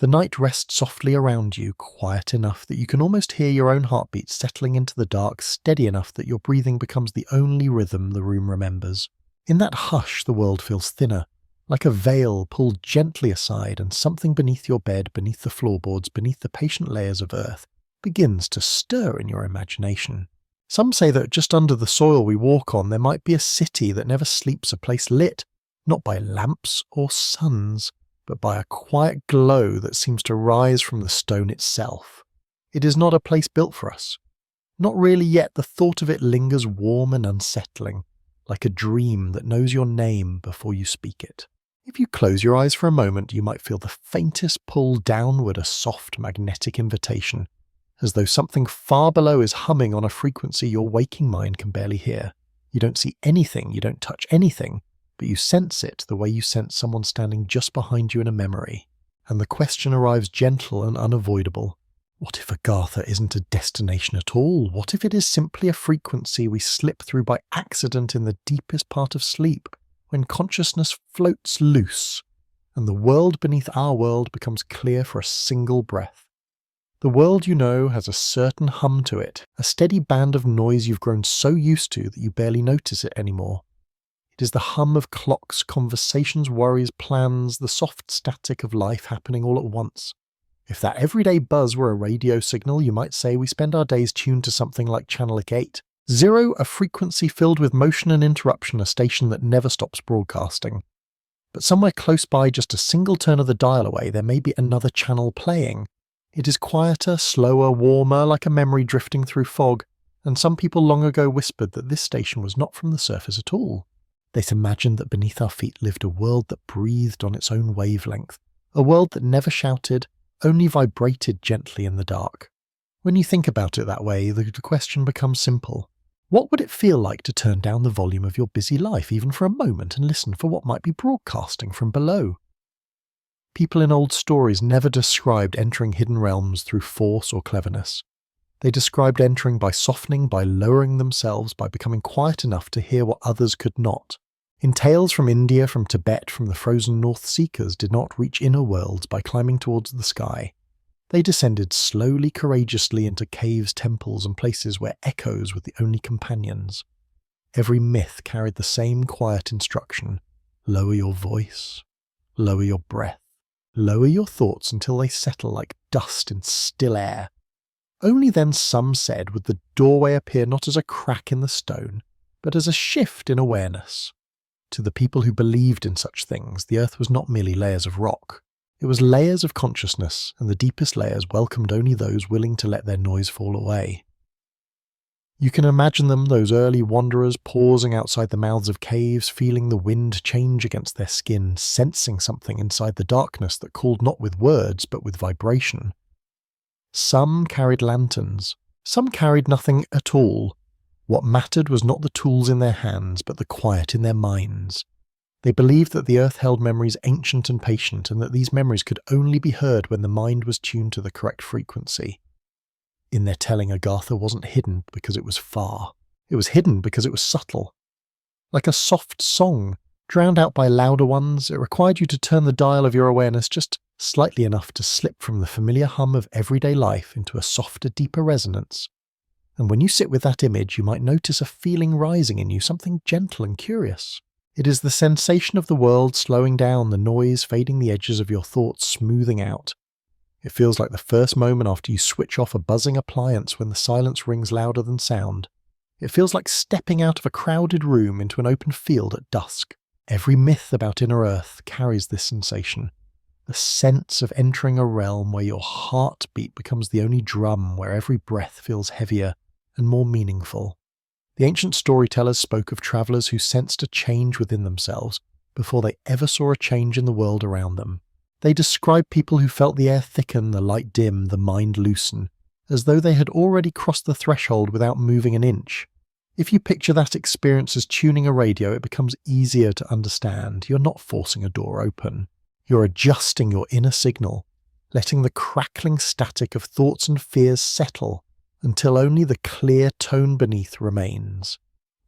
The night rests softly around you, quiet enough that you can almost hear your own heartbeat settling into the dark, steady enough that your breathing becomes the only rhythm the room remembers. In that hush, the world feels thinner, like a veil pulled gently aside, and something beneath your bed, beneath the floorboards, beneath the patient layers of earth, begins to stir in your imagination. Some say that just under the soil we walk on there might be a city that never sleeps, a place lit, not by lamps or suns, but by a quiet glow that seems to rise from the stone itself. It is not a place built for us. Not really, yet the thought of it lingers warm and unsettling, like a dream that knows your name before you speak it. If you close your eyes for a moment, you might feel the faintest pull downward, a soft magnetic invitation, as though something far below is humming on a frequency your waking mind can barely hear. You don't see anything, you don't touch anything, but you sense it the way you sense someone standing just behind you in a memory. And the question arrives gentle and unavoidable. What if Agartha isn't a destination at all? What if it is simply a frequency we slip through by accident in the deepest part of sleep, when consciousness floats loose, and the world beneath our world becomes clear for a single breath? The world you know has a certain hum to it, a steady band of noise you've grown so used to that you barely notice it anymore. It is the hum of clocks, conversations, worries, plans, the soft static of life happening all at once. If that everyday buzz were a radio signal, you might say we spend our days tuned to something like Channel 8. Zero, a frequency filled with motion and interruption, a station that never stops broadcasting. But somewhere close by, just a single turn of the dial away, there may be another channel playing. It is quieter, slower, warmer, like a memory drifting through fog, and some people long ago whispered that this station was not from the surface at all. They'd imagined that beneath our feet lived a world that breathed on its own wavelength, a world that never shouted, only vibrated gently in the dark. When you think about it that way, the question becomes simple. What would it feel like to turn down the volume of your busy life, even for a moment, and listen for what might be broadcasting from below? People in old stories never described entering hidden realms through force or cleverness. They described entering by softening, by lowering themselves, by becoming quiet enough to hear what others could not. In tales from India, from Tibet, from the frozen north, seekers did not reach inner worlds by climbing towards the sky. They descended slowly, courageously into caves, temples, and places where echoes were the only companions. Every myth carried the same quiet instruction: lower your voice, lower your breath, lower your thoughts until they settle like dust in still air. Only then, some said, would the doorway appear not as a crack in the stone, but as a shift in awareness. To the people who believed in such things, the earth was not merely layers of rock. It was layers of consciousness, and the deepest layers welcomed only those willing to let their noise fall away. You can imagine them, those early wanderers, pausing outside the mouths of caves, feeling the wind change against their skin, sensing something inside the darkness that called not with words, but with vibration. Some carried lanterns, some carried nothing at all. What mattered was not the tools in their hands, but the quiet in their minds. They believed that the earth held memories ancient and patient, and that these memories could only be heard when the mind was tuned to the correct frequency. In their telling, Agartha wasn't hidden because it was far. It was hidden because it was subtle. Like a soft song, drowned out by louder ones, it required you to turn the dial of your awareness just slightly enough to slip from the familiar hum of everyday life into a softer, deeper resonance. And when you sit with that image, you might notice a feeling rising in you, something gentle and curious. It is the sensation of the world slowing down, the noise fading, the edges of your thoughts smoothing out. It feels like the first moment after you switch off a buzzing appliance when the silence rings louder than sound. It feels like stepping out of a crowded room into an open field at dusk. Every myth about inner earth carries this sensation. The sense of entering a realm where your heartbeat becomes the only drum, where every breath feels heavier and more meaningful. The ancient storytellers spoke of travellers who sensed a change within themselves before they ever saw a change in the world around them. They described people who felt the air thicken, the light dim, the mind loosen, as though they had already crossed the threshold without moving an inch. If you picture that experience as tuning a radio, it becomes easier to understand. You're not forcing a door open. You're adjusting your inner signal, letting the crackling static of thoughts and fears settle until only the clear tone beneath remains.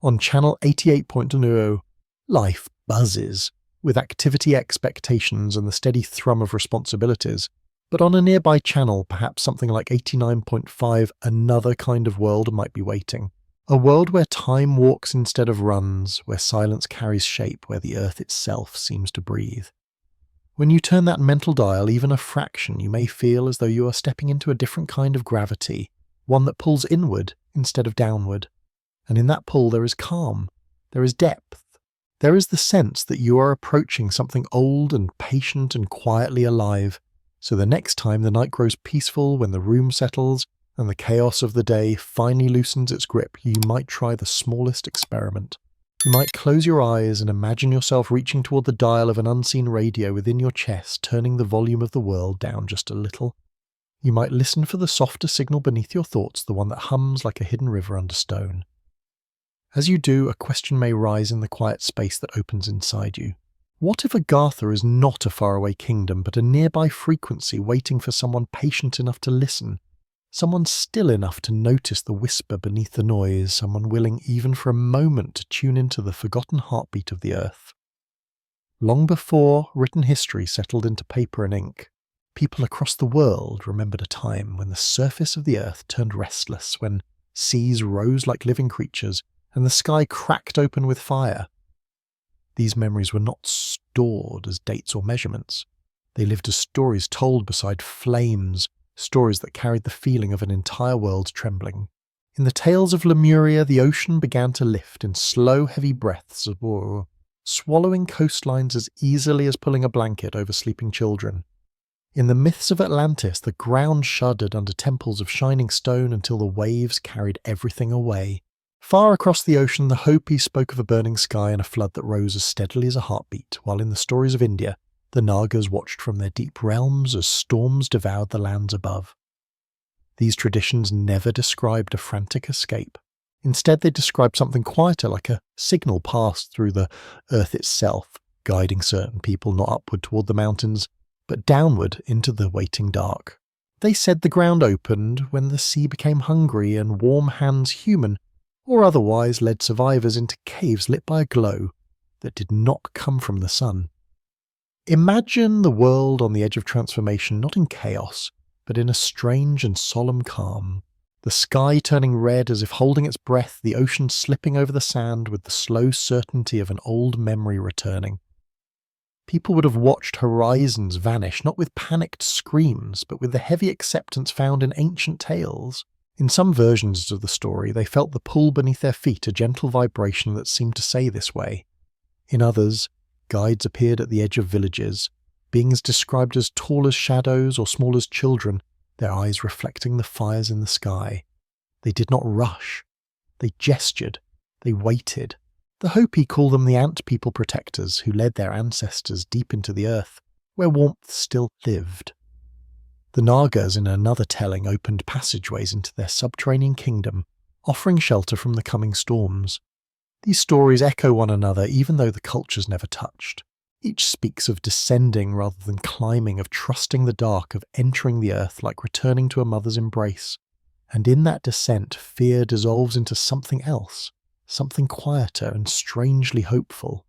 On Channel 88.0, life buzzes with activity, expectations, and the steady thrum of responsibilities, But on a nearby channel, perhaps something like 89.5, another kind of world might be waiting. A world where time walks instead of runs, where silence carries shape, where the earth itself seems to breathe. When you turn that mental dial even a fraction, you may feel as though you are stepping into a different kind of gravity, one that pulls inward instead of downward. And in that pull there is calm, there is depth, there is the sense that you are approaching something old and patient and quietly alive. So the next time the night grows peaceful, when the room settles, and the chaos of the day finally loosens its grip, you might try the smallest experiment. You might close your eyes and imagine yourself reaching toward the dial of an unseen radio within your chest, turning the volume of the world down just a little. You might listen for the softer signal beneath your thoughts, the one that hums like a hidden river under stone. As you do, a question may rise in the quiet space that opens inside you. What if Agartha is not a faraway kingdom, but a nearby frequency waiting for someone patient enough to listen? Someone still enough to notice the whisper beneath the noise, someone willing even for a moment to tune into the forgotten heartbeat of the earth. Long before written history settled into paper and ink, people across the world remembered a time when the surface of the earth turned restless, when seas rose like living creatures, and the sky cracked open with fire. These memories were not stored as dates or measurements. They lived as stories told beside flames, stories that carried the feeling of an entire world trembling. In the tales of Lemuria, the ocean began to lift in slow, heavy breaths of war, swallowing coastlines as easily as pulling a blanket over sleeping children. In the myths of Atlantis, the ground shuddered under temples of shining stone until the waves carried everything away. Far across the ocean, the Hopi spoke of a burning sky and a flood that rose as steadily as a heartbeat, while in the stories of India, the Nagas watched from their deep realms as storms devoured the lands above. These traditions never described a frantic escape. Instead, they described something quieter, like a signal passed through the earth itself, guiding certain people not upward toward the mountains, but downward into the waiting dark. They said the ground opened when the sea became hungry and warm hands human, or otherwise led survivors into caves lit by a glow that did not come from the sun. Imagine the world on the edge of transformation, not in chaos, but in a strange and solemn calm. The sky turning red as if holding its breath, the ocean slipping over the sand with the slow certainty of an old memory returning. People would have watched horizons vanish, not with panicked screams, but with the heavy acceptance found in ancient tales. In some versions of the story, they felt the pull beneath their feet, a gentle vibration that seemed to say this way. In others, guides appeared at the edge of villages, beings described as tall as shadows or small as children, their eyes reflecting the fires in the sky. They did not rush. They gestured. They waited. The Hopi call them the ant people protectors who led their ancestors deep into the earth, where warmth still lived. The Nagas, in another telling, opened passageways into their subterranean kingdom, offering shelter from the coming storms. These stories echo one another even though the cultures never touched. Each speaks of descending rather than climbing, of trusting the dark, of entering the earth like returning to a mother's embrace. And in that descent, fear dissolves into something else, something quieter and strangely hopeful.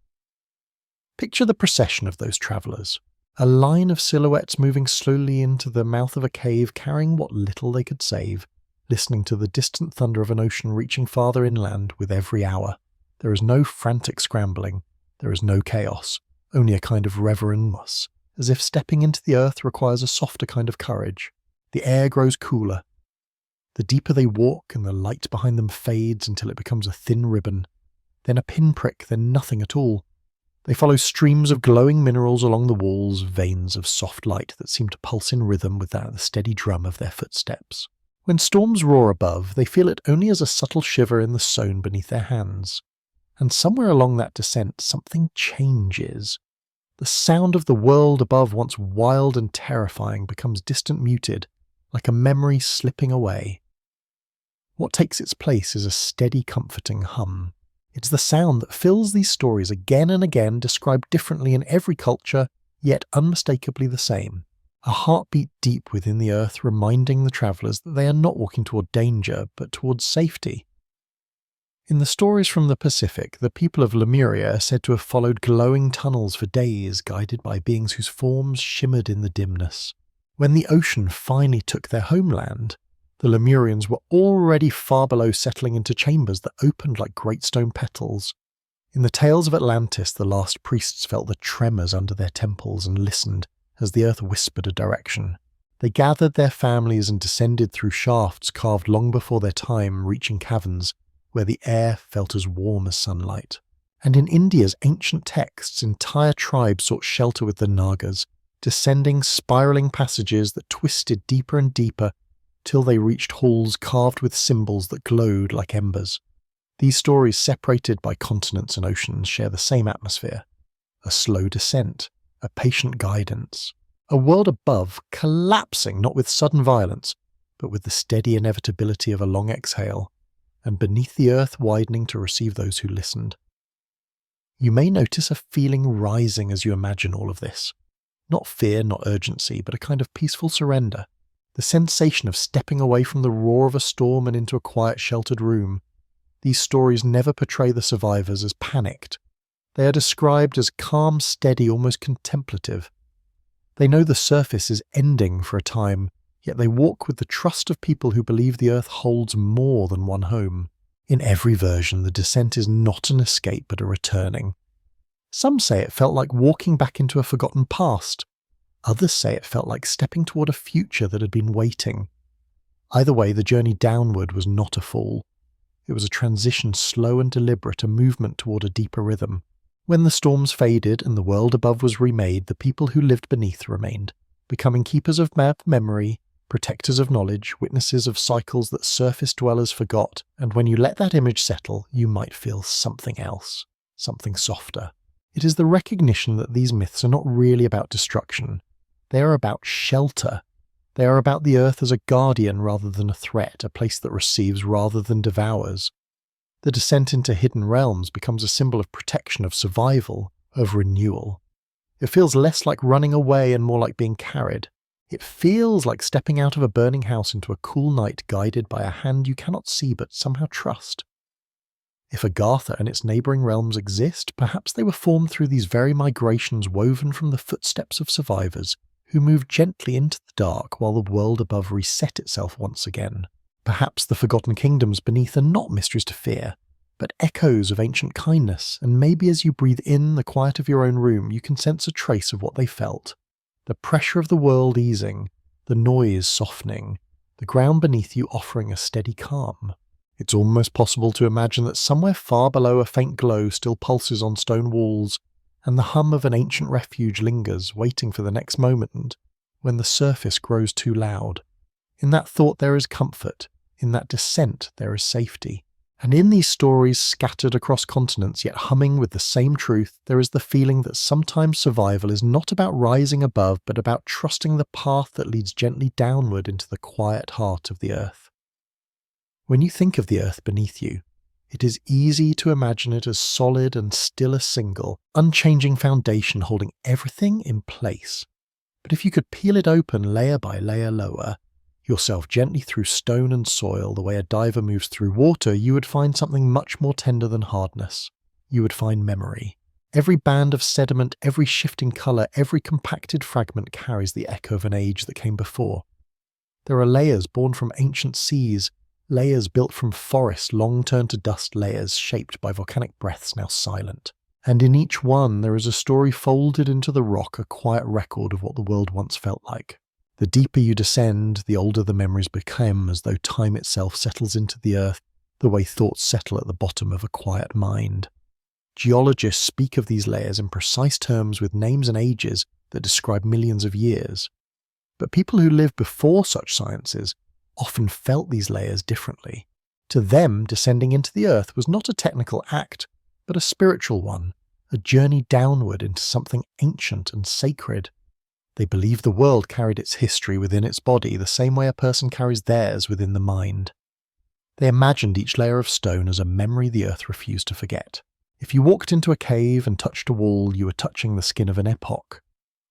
Picture the procession of those travellers. A line of silhouettes moving slowly into the mouth of a cave, carrying what little they could save, listening to the distant thunder of an ocean reaching farther inland with every hour. There is no frantic scrambling. There is no chaos. Only a kind of reverence, as if stepping into the earth requires a softer kind of courage. The air grows cooler. The deeper they walk and the light behind them fades until it becomes a thin ribbon. Then a pinprick, then nothing at all. They follow streams of glowing minerals along the walls, veins of soft light that seem to pulse in rhythm with the steady drum of their footsteps. When storms roar above, they feel it only as a subtle shiver in the stone beneath their hands. And somewhere along that descent, something changes. The sound of the world above, once wild and terrifying, becomes distant, muted, like a memory slipping away. What takes its place is a steady, comforting hum. It's the sound that fills these stories again and again, described differently in every culture, yet unmistakably the same. A heartbeat deep within the earth, reminding the travellers that they are not walking toward danger, but towards safety. In the stories from the Pacific, the people of Lemuria are said to have followed glowing tunnels for days, guided by beings whose forms shimmered in the dimness. When the ocean finally took their homeland, the Lemurians were already far below, settling into chambers that opened like great stone petals. In the tales of Atlantis, the last priests felt the tremors under their temples and listened as the earth whispered a direction. They gathered their families and descended through shafts carved long before their time, reaching caverns where the air felt as warm as sunlight. And in India's ancient texts, entire tribes sought shelter with the Nagas, descending spiraling passages that twisted deeper and deeper till they reached halls carved with symbols that glowed like embers. These stories, separated by continents and oceans, share the same atmosphere. A slow descent, a patient guidance. A world above collapsing not with sudden violence, but with the steady inevitability of a long exhale, and beneath the earth widening to receive those who listened. You may notice a feeling rising as you imagine all of this. Not fear, not urgency, but a kind of peaceful surrender. The sensation of stepping away from the roar of a storm and into a quiet, sheltered room. These stories never portray the survivors as panicked. They are described as calm, steady, almost contemplative. They know the surface is ending for a time, yet they walk with the trust of people who believe the earth holds more than one home. In every version, the descent is not an escape but a returning. Some say it felt like walking back into a forgotten past. Others say it felt like stepping toward a future that had been waiting. Either way, the journey downward was not a fall. It was a transition, slow and deliberate, a movement toward a deeper rhythm. When the storms faded and the world above was remade, the people who lived beneath remained, becoming keepers of memory, protectors of knowledge, witnesses of cycles that surface dwellers forgot, and when you let that image settle, you might feel something else, something softer. It is the recognition that these myths are not really about destruction. They are about shelter. They are about the earth as a guardian rather than a threat, a place that receives rather than devours. The descent into hidden realms becomes a symbol of protection, of survival, of renewal. It feels less like running away and more like being carried. It feels like stepping out of a burning house into a cool night guided by a hand you cannot see but somehow trust. If Agartha and its neighbouring realms exist, perhaps they were formed through these very migrations woven from the footsteps of survivors who moved gently into the dark while the world above reset itself once again. Perhaps the forgotten kingdoms beneath are not mysteries to fear, but echoes of ancient kindness, and maybe as you breathe in the quiet of your own room, you can sense a trace of what they felt. The pressure of the world easing, the noise softening, the ground beneath you offering a steady calm. It's almost possible to imagine that somewhere far below a faint glow still pulses on stone walls, and the hum of an ancient refuge lingers, waiting for the next moment, when the surface grows too loud. In that thought there is comfort, in that descent there is safety. And in these stories scattered across continents yet humming with the same truth, there is the feeling that sometimes survival is not about rising above, but about trusting the path that leads gently downward into the quiet heart of the earth. When you think of the earth beneath you, it is easy to imagine it as solid and still a single, unchanging foundation holding everything in place. But if you could peel it open layer by layer lower, yourself gently through stone and soil the way a diver moves through water, you would find something much more tender than hardness. You would find memory. Every band of sediment, every shifting colour, every compacted fragment carries the echo of an age that came before. There are layers born from ancient seas, layers built from forests long turned to dust, layers shaped by volcanic breaths now silent. And in each one there is a story folded into the rock, a quiet record of what the world once felt like. The deeper you descend, the older the memories become, as though time itself settles into the earth, the way thoughts settle at the bottom of a quiet mind. Geologists speak of these layers in precise terms with names and ages that describe millions of years. But people who lived before such sciences often felt these layers differently. To them, descending into the earth was not a technical act, but a spiritual one, a journey downward into something ancient and sacred. They believed the world carried its history within its body the same way a person carries theirs within the mind. They imagined each layer of stone as a memory the earth refused to forget. If you walked into a cave and touched a wall, you were touching the skin of an epoch.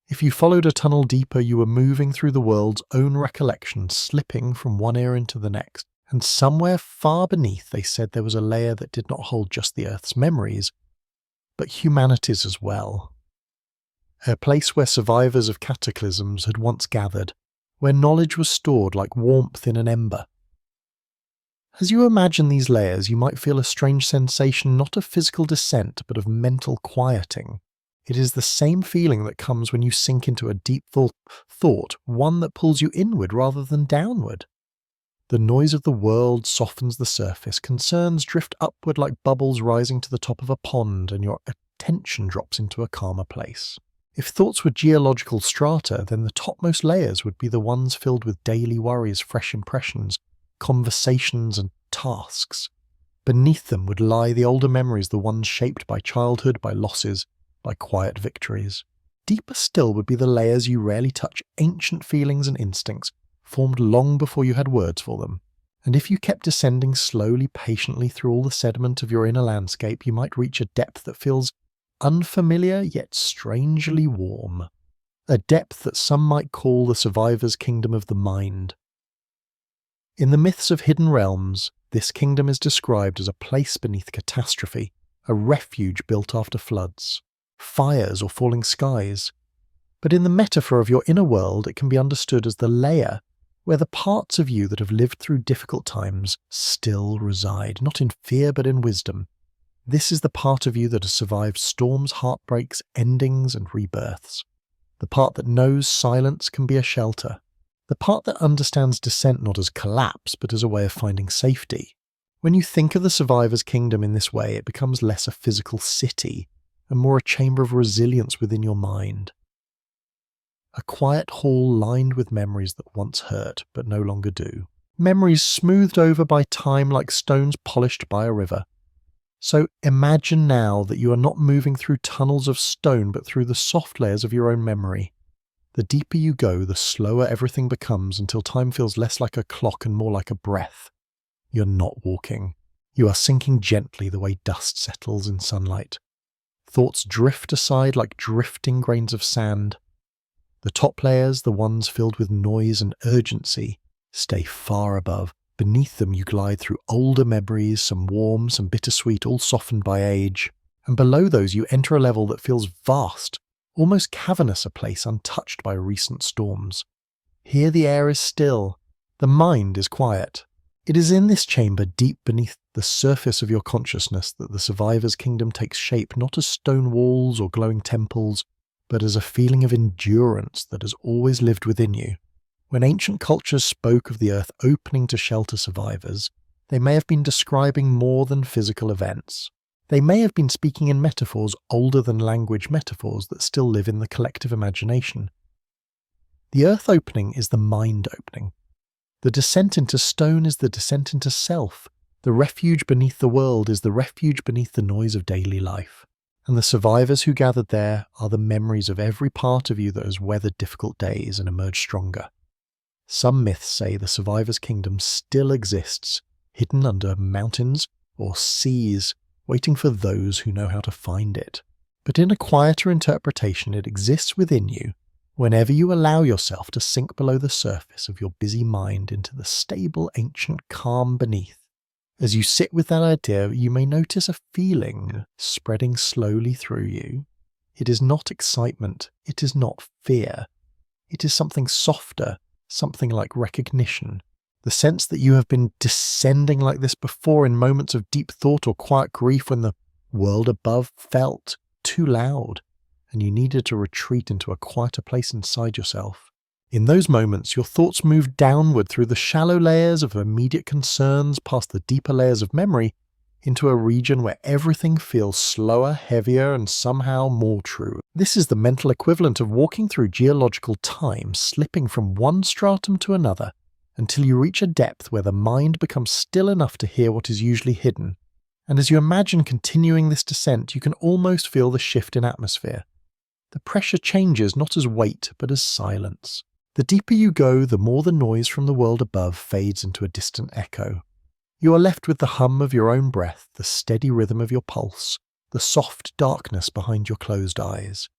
If you followed a tunnel deeper, you were moving through the world's own recollection, slipping from one era into the next. And somewhere far beneath, they said there was a layer that did not hold just the Earth's memories, but humanity's as well. A place where survivors of cataclysms had once gathered, where knowledge was stored like warmth in an ember. As you imagine these layers, you might feel a strange sensation not of physical descent, but of mental quieting. It is the same feeling that comes when you sink into a deep thought, one that pulls you inward rather than downward. The noise of the world softens the surface, concerns drift upward like bubbles rising to the top of a pond, and your attention drops into a calmer place. If thoughts were geological strata, then the topmost layers would be the ones filled with daily worries, fresh impressions, conversations and tasks. Beneath them would lie the older memories, the ones shaped by childhood, by losses, by quiet victories. Deeper still would be the layers you rarely touch, ancient feelings and instincts, formed long before you had words for them. And if you kept descending slowly, patiently through all the sediment of your inner landscape, you might reach a depth that feels unfamiliar yet strangely warm. A depth that some might call the survivor's kingdom of the mind. In the myths of hidden realms, this kingdom is described as a place beneath catastrophe, a refuge built after floods, fires or falling skies. But in the metaphor of your inner world, it can be understood as the layer where the parts of you that have lived through difficult times still reside, not in fear but in wisdom. This is the part of you that has survived storms, heartbreaks, endings and rebirths. The part that knows silence can be a shelter. The part that understands descent not as collapse but as a way of finding safety. When you think of the survivor's kingdom in this way, it becomes less a physical city and more a chamber of resilience within your mind. A quiet hall lined with memories that once hurt but no longer do. Memories smoothed over by time like stones polished by a river. So imagine now that you are not moving through tunnels of stone but through the soft layers of your own memory. The deeper you go, the slower everything becomes until time feels less like a clock and more like a breath. You're not walking. You are sinking gently the way dust settles in sunlight. Thoughts drift aside like drifting grains of sand. The top layers, the ones filled with noise and urgency, stay far above. Beneath them you glide through older memories, some warm, some bittersweet, all softened by age. And below those you enter a level that feels vast, almost cavernous, a place untouched by recent storms. Here the air is still, the mind is quiet. It is in this chamber deep beneath the surface of your consciousness that the survivor's kingdom takes shape, not as stone walls or glowing temples, but as a feeling of endurance that has always lived within you. When ancient cultures spoke of the earth opening to shelter survivors, they may have been describing more than physical events. They may have been speaking in metaphors older than language, metaphors that still live in the collective imagination. The earth opening is the mind opening. The descent into stone is the descent into self. The refuge beneath the world is the refuge beneath the noise of daily life. And the survivors who gathered there are the memories of every part of you that has weathered difficult days and emerged stronger. Some myths say the survivor's kingdom still exists, hidden under mountains or seas, waiting for those who know how to find it. But in a quieter interpretation, it exists within you whenever you allow yourself to sink below the surface of your busy mind into the stable, ancient calm beneath. As you sit with that idea, you may notice a feeling spreading slowly through you. It is not excitement, it is not fear. It is something softer, something like recognition. The sense that you have been descending like this before in moments of deep thought or quiet grief when the world above felt too loud and you needed to retreat into a quieter place inside yourself. In those moments, your thoughts move downward through the shallow layers of immediate concerns past the deeper layers of memory into a region where everything feels slower, heavier, and somehow more true. This is the mental equivalent of walking through geological time, slipping from one stratum to another, until you reach a depth where the mind becomes still enough to hear what is usually hidden. And as you imagine continuing this descent, you can almost feel the shift in atmosphere. The pressure changes not as weight, but as silence. The deeper you go, the more the noise from the world above fades into a distant echo. You are left with the hum of your own breath, the steady rhythm of your pulse, the soft darkness behind your closed eyes.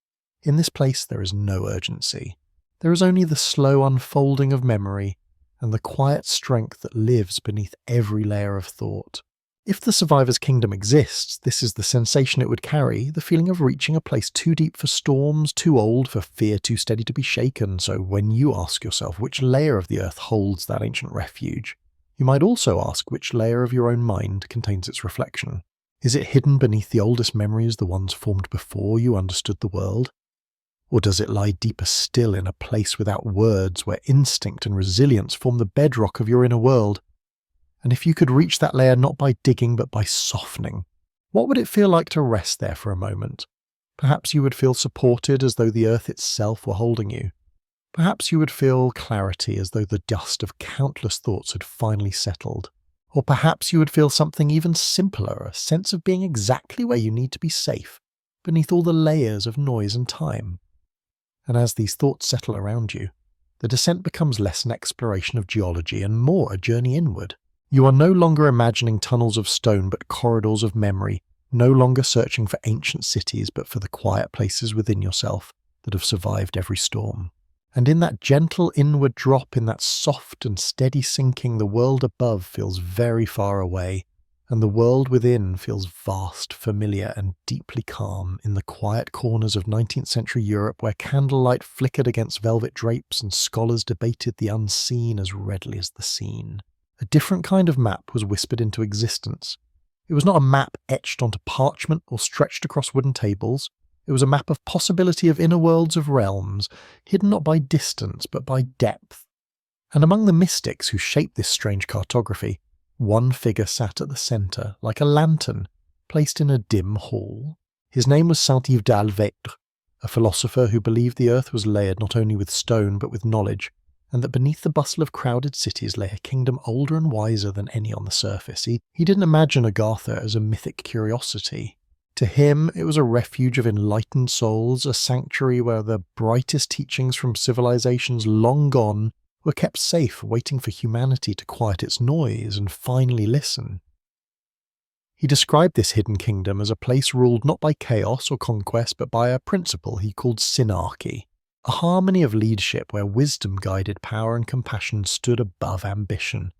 In this place there is no urgency. There is only the slow unfolding of memory and the quiet strength that lives beneath every layer of thought. If the survivor's kingdom exists, this is the sensation it would carry, the feeling of reaching a place too deep for storms, too old for fear, too steady to be shaken. So when you ask yourself which layer of the earth holds that ancient refuge, you might also ask which layer of your own mind contains its reflection. Is it hidden beneath the oldest memories, the ones formed before you understood the world? Or does it lie deeper still in a place without words, where instinct and resilience form the bedrock of your inner world? And if you could reach that layer not by digging but by softening, what would it feel like to rest there for a moment? Perhaps you would feel supported as though the earth itself were holding you. Perhaps you would feel clarity as though the dust of countless thoughts had finally settled. Or perhaps you would feel something even simpler, a sense of being exactly where you need to be safe, beneath all the layers of noise and time. And as these thoughts settle around you, the descent becomes less an exploration of geology and more a journey inward. You are no longer imagining tunnels of stone but corridors of memory, no longer searching for ancient cities but for the quiet places within yourself that have survived every storm. And in that gentle inward drop, in that soft and steady sinking, the world above feels very far away, and the world within feels vast, familiar, and deeply calm in the quiet corners of 19th century Europe, where candlelight flickered against velvet drapes and scholars debated the unseen as readily as the seen. A different kind of map was whispered into existence. It was not a map etched onto parchment or stretched across wooden tables. It was a map of possibility of inner worlds of realms, hidden not by distance but by depth. And among the mystics who shaped this strange cartography, one figure sat at the centre, like a lantern, placed in a dim hall. His name was Saint-Yves d'Alvètre, a philosopher who believed the earth was layered not only with stone but with knowledge, and that beneath the bustle of crowded cities lay a kingdom older and wiser than any on the surface. He didn't imagine Agartha as a mythic curiosity. To him, it was a refuge of enlightened souls, a sanctuary where the brightest teachings from civilizations long gone were kept safe, waiting for humanity to quiet its noise and finally listen. He described this hidden kingdom as a place ruled not by chaos or conquest, but by a principle he called synarchy, a harmony of leadership where wisdom guided power and compassion stood above ambition.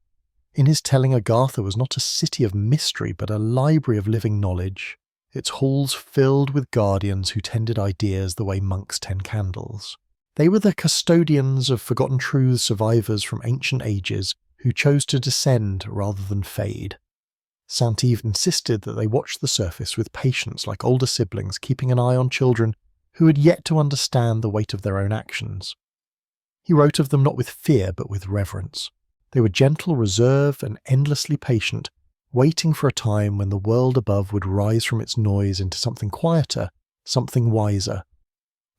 In his telling, Agartha was not a city of mystery, but a library of living knowledge, its halls filled with guardians who tended ideas the way monks tend candles. They were the custodians of forgotten truths, survivors from ancient ages who chose to descend rather than fade. Saint-Yves insisted that they watch the surface with patience like older siblings, keeping an eye on children who had yet to understand the weight of their own actions. He wrote of them not with fear but with reverence. They were gentle, reserved, and endlessly patient, waiting for a time when the world above would rise from its noise into something quieter, something wiser.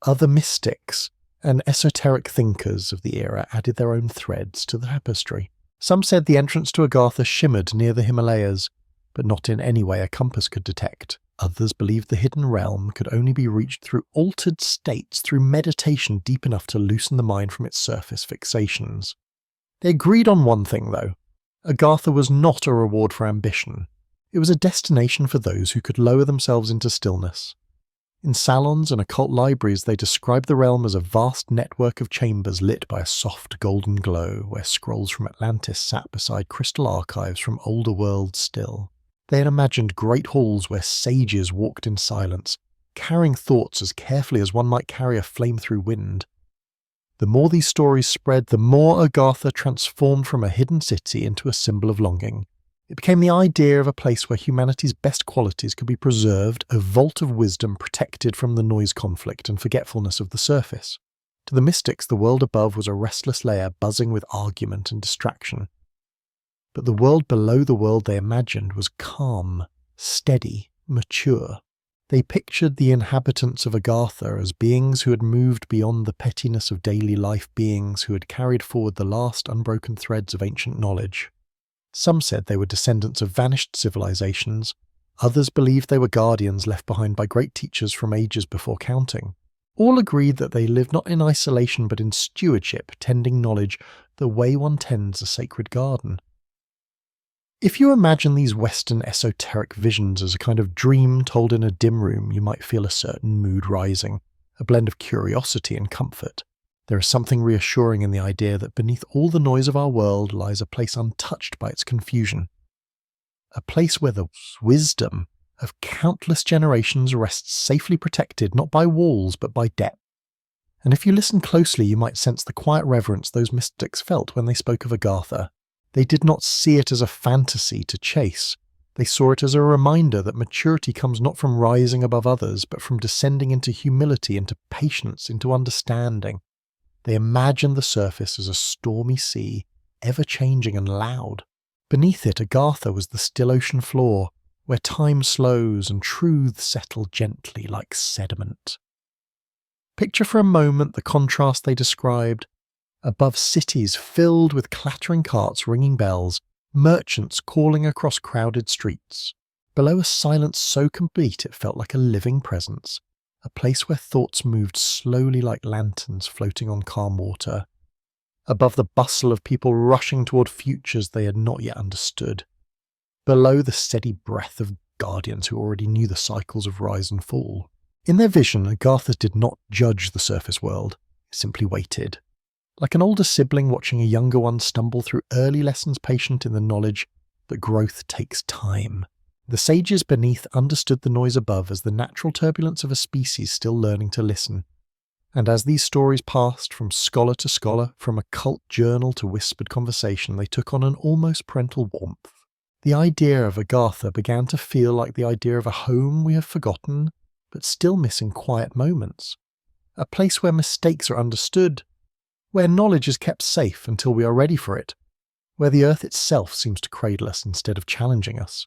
Other mystics and esoteric thinkers of the era added their own threads to the tapestry. Some said the entrance to Agartha shimmered near the Himalayas, but not in any way a compass could detect. Others believed the hidden realm could only be reached through altered states, through meditation deep enough to loosen the mind from its surface fixations. They agreed on one thing, though. Agartha was not a reward for ambition. It was a destination for those who could lower themselves into stillness. In salons and occult libraries, they described the realm as a vast network of chambers lit by a soft golden glow, where scrolls from Atlantis sat beside crystal archives from older worlds still. They had imagined great halls where sages walked in silence, carrying thoughts as carefully as one might carry a flame through wind. The more these stories spread, the more Agartha transformed from a hidden city into a symbol of longing. It became the idea of a place where humanity's best qualities could be preserved, a vault of wisdom protected from the noise, conflict, and forgetfulness of the surface. To the mystics, the world above was a restless layer buzzing with argument and distraction. But the world below the world they imagined was calm, steady, mature. They pictured the inhabitants of Agartha as beings who had moved beyond the pettiness of daily life, beings who had carried forward the last unbroken threads of ancient knowledge. Some said they were descendants of vanished civilizations. Others believed they were guardians left behind by great teachers from ages before counting. All agreed that they lived not in isolation but in stewardship, tending knowledge the way one tends a sacred garden. If you imagine these Western esoteric visions as a kind of dream told in a dim room, you might feel a certain mood rising, a blend of curiosity and comfort. There is something reassuring in the idea that beneath all the noise of our world lies a place untouched by its confusion. a place where the wisdom of countless generations rests safely protected not by walls but by depth. And if you listen closely, you might sense the quiet reverence those mystics felt when they spoke of Agartha. They did not see it as a fantasy to chase. They saw it as a reminder that maturity comes not from rising above others, but from descending into humility, into patience, into understanding. They imagined the surface as a stormy sea, ever-changing and loud. Beneath it, Agartha was the still ocean floor, where time slows and truths settle gently like sediment. Picture for a moment the contrast they described. Above cities filled with clattering carts ringing bells, merchants calling across crowded streets. Below a silence so complete it felt like a living presence, a place where thoughts moved slowly like lanterns floating on calm water. Above the bustle of people rushing toward futures they had not yet understood. Below the steady breath of guardians who already knew the cycles of rise and fall. In their vision, Agartha did not judge the surface world, it simply waited. Like an older sibling watching a younger one stumble through early lessons, patient in the knowledge that growth takes time. The sages beneath understood the noise above as the natural turbulence of a species still learning to listen. And as these stories passed from scholar to scholar, from occult journal to whispered conversation, they took on an almost parental warmth. The idea of Agartha began to feel like the idea of a home we have forgotten, but still missing quiet moments. A place where mistakes are understood, where knowledge is kept safe until we are ready for it, where the earth itself seems to cradle us instead of challenging us.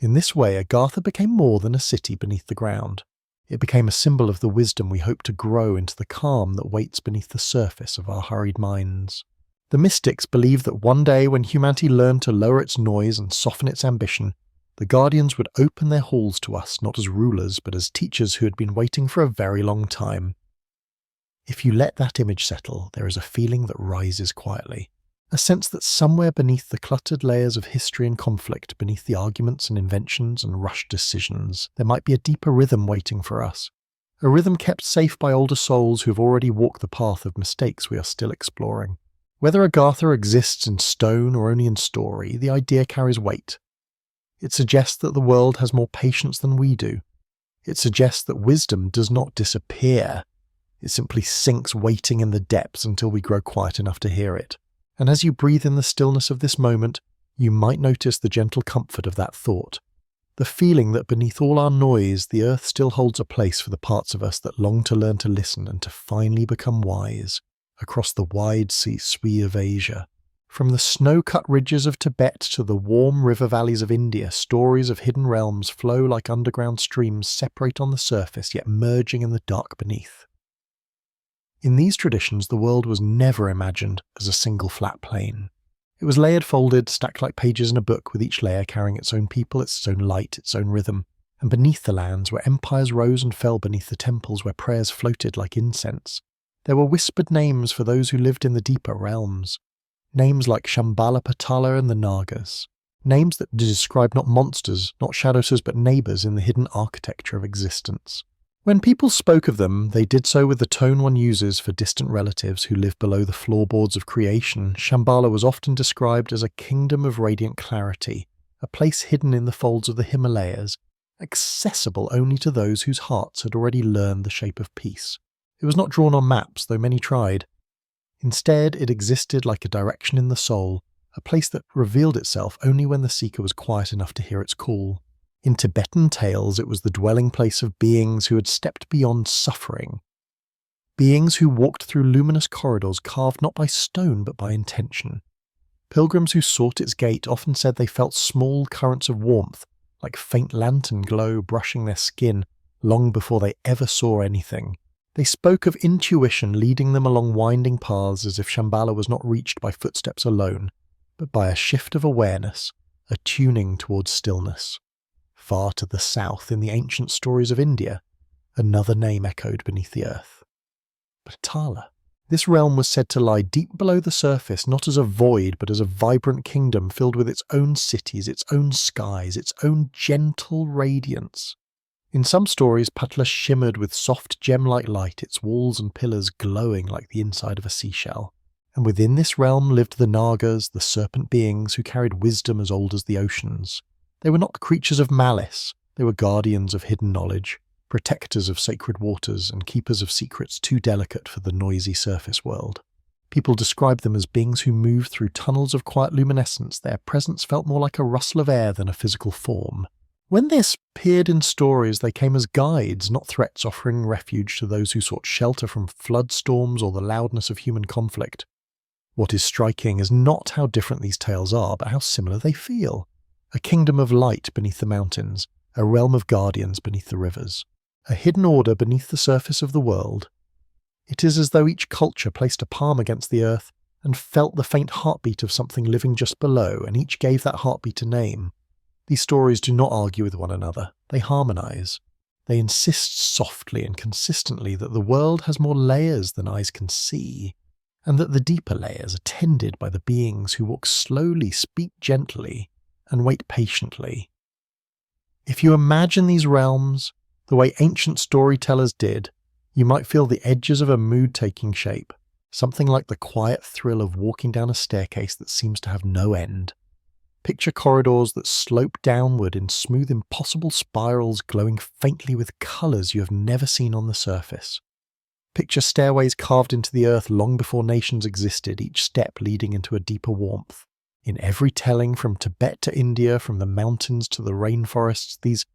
In this way, Agartha became more than a city beneath the ground. It became a symbol of the wisdom we hope to grow into the calm that waits beneath the surface of our hurried minds. The mystics believed that one day when humanity learned to lower its noise and soften its ambition, the guardians would open their halls to us not as rulers but as teachers who had been waiting for a very long time. If you let that image settle, there is a feeling that rises quietly. A sense that somewhere beneath the cluttered layers of history and conflict, beneath the arguments and inventions and rushed decisions, there might be a deeper rhythm waiting for us. A rhythm kept safe by older souls who have already walked the path of mistakes we are still exploring. Whether Agartha exists in stone or only in story, the idea carries weight. It suggests that the world has more patience than we do. It suggests that wisdom does not disappear. It simply sinks waiting in the depths until we grow quiet enough to hear it. And as you breathe in the stillness of this moment, you might notice the gentle comfort of that thought. The feeling that beneath all our noise, the earth still holds a place for the parts of us that long to learn to listen and to finally become wise, across the wide sea sweep of Asia. From the snow-cut ridges of Tibet to the warm river valleys of India, stories of hidden realms flow like underground streams, separate on the surface yet merging in the dark beneath. In these traditions, the world was never imagined as a single flat plane. It was layered, folded, stacked like pages in a book, with each layer carrying its own people, its own light, its own rhythm. And beneath the lands, where empires rose and fell beneath the temples, where prayers floated like incense, there were whispered names for those who lived in the deeper realms. Names like Shambhala, Patala and the Nagas. Names that describe not monsters, not shadows, but neighbours in the hidden architecture of existence. When people spoke of them, they did so with the tone one uses for distant relatives who live below the floorboards of creation. Shambhala was often described as a kingdom of radiant clarity, a place hidden in the folds of the Himalayas, accessible only to those whose hearts had already learned the shape of peace. It was not drawn on maps, though many tried. Instead, it existed like a direction in the soul, a place that revealed itself only when the seeker was quiet enough to hear its call. In Tibetan tales, it was the dwelling place of beings who had stepped beyond suffering. Beings who walked through luminous corridors carved not by stone but by intention. Pilgrims who sought its gate often said they felt small currents of warmth, like faint lantern glow brushing their skin, long before they ever saw anything. They spoke of intuition leading them along winding paths as if Shambhala was not reached by footsteps alone, but by a shift of awareness, a tuning towards stillness. Far to the south, in the ancient stories of India, another name echoed beneath the earth. Patala. This realm was said to lie deep below the surface, not as a void, but as a vibrant kingdom filled with its own cities, its own skies, its own gentle radiance. In some stories, Patala shimmered with soft gem-like light, its walls and pillars glowing like the inside of a seashell. And within this realm lived the Nagas, the serpent beings who carried wisdom as old as the oceans. They were not creatures of malice, they were guardians of hidden knowledge, protectors of sacred waters, and keepers of secrets too delicate for the noisy surface world. People described them as beings who moved through tunnels of quiet luminescence. Their presence felt more like a rustle of air than a physical form. When this appeared in stories, they came as guides, not threats offering refuge to those who sought shelter from flood storms or the loudness of human conflict. What is striking is not how different these tales are, but how similar they feel. A kingdom of light beneath the mountains, a realm of guardians beneath the rivers, a hidden order beneath the surface of the world. It is as though each culture placed a palm against the earth and felt the faint heartbeat of something living just below, and each gave that heartbeat a name. These stories do not argue with one another, they harmonize. They insist softly and consistently that the world has more layers than eyes can see, and that the deeper layers are tended by the beings who walk slowly, speak gently, and wait patiently. If you imagine these realms the way ancient storytellers did, you might feel the edges of a mood taking shape, something like the quiet thrill of walking down a staircase that seems to have no end. Picture corridors that slope downward in smooth, impossible spirals glowing faintly with colours you have never seen on the surface. Picture stairways carved into the earth long before nations existed, each step leading into a deeper warmth. In every telling, from Tibet to India, from the mountains to the rainforests, these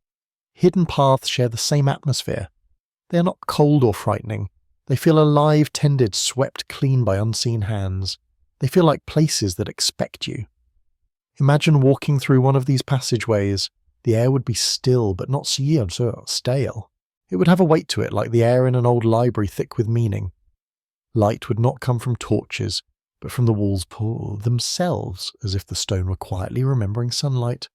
hidden paths share the same atmosphere. They are not cold or frightening. They feel alive, tended, swept clean by unseen hands. They feel like places that expect you. Imagine walking through one of these passageways. The air would be still, but not so stale. It would have a weight to it, like the air in an old library thick with meaning. Light would not come from torches, but from the walls themselves, as if the stone were quietly remembering sunlight.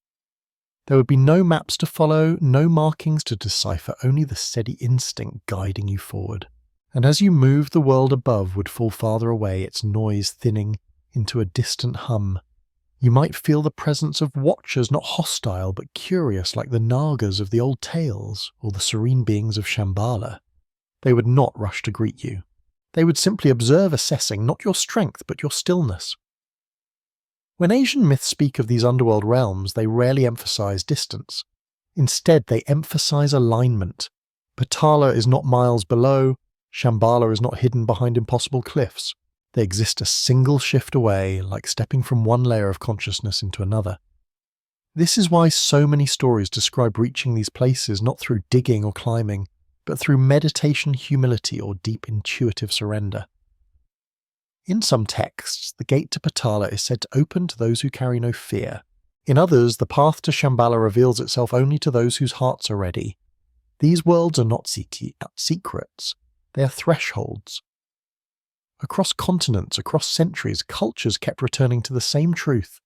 There would be no maps to follow, no markings to decipher, only the steady instinct guiding you forward. And as you moved, the world above would fall farther away, its noise thinning into a distant hum. You might feel the presence of watchers, not hostile but curious, like the Nagas of the old tales, or the serene beings of Shambhala. They would not rush to greet you. They would simply observe, assessing not your strength but your stillness. When Asian myths speak of these underworld realms, they rarely emphasize distance. Instead, they emphasize alignment. Patala is not miles below, Shambhala is not hidden behind impossible cliffs. They exist a single shift away, like stepping from one layer of consciousness into another. This is why so many stories describe reaching these places not through digging or climbing, but through meditation, humility, or deep intuitive surrender. In some texts, the gate to Patala is said to open to those who carry no fear. In others, the path to Shambhala reveals itself only to those whose hearts are ready. These worlds are not secrets, they are thresholds. Across continents, across centuries, cultures kept returning to the same truth.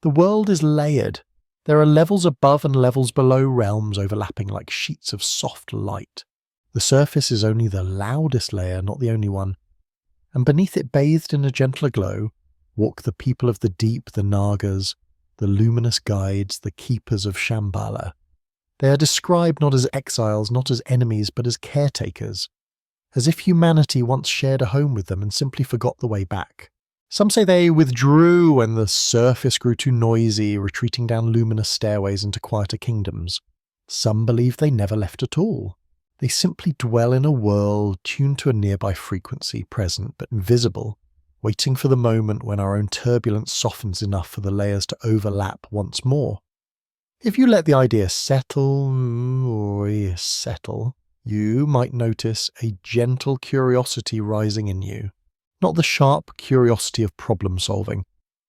The world is layered. There are levels above and levels below, realms overlapping like sheets of soft light. The surface is only the loudest layer, not the only one. And beneath it, bathed in a gentler glow, walk the people of the deep, the Nagas, the luminous guides, the keepers of Shambhala. They are described not as exiles, not as enemies, but as caretakers, as if humanity once shared a home with them and simply forgot the way back. Some say they withdrew when the surface grew too noisy, retreating down luminous stairways into quieter kingdoms. Some believe they never left at all. They simply dwell in a world tuned to a nearby frequency, present but invisible, waiting for the moment when our own turbulence softens enough for the layers to overlap once more. If you let the idea settle, you might notice a gentle curiosity rising in you. Not the sharp curiosity of problem solving,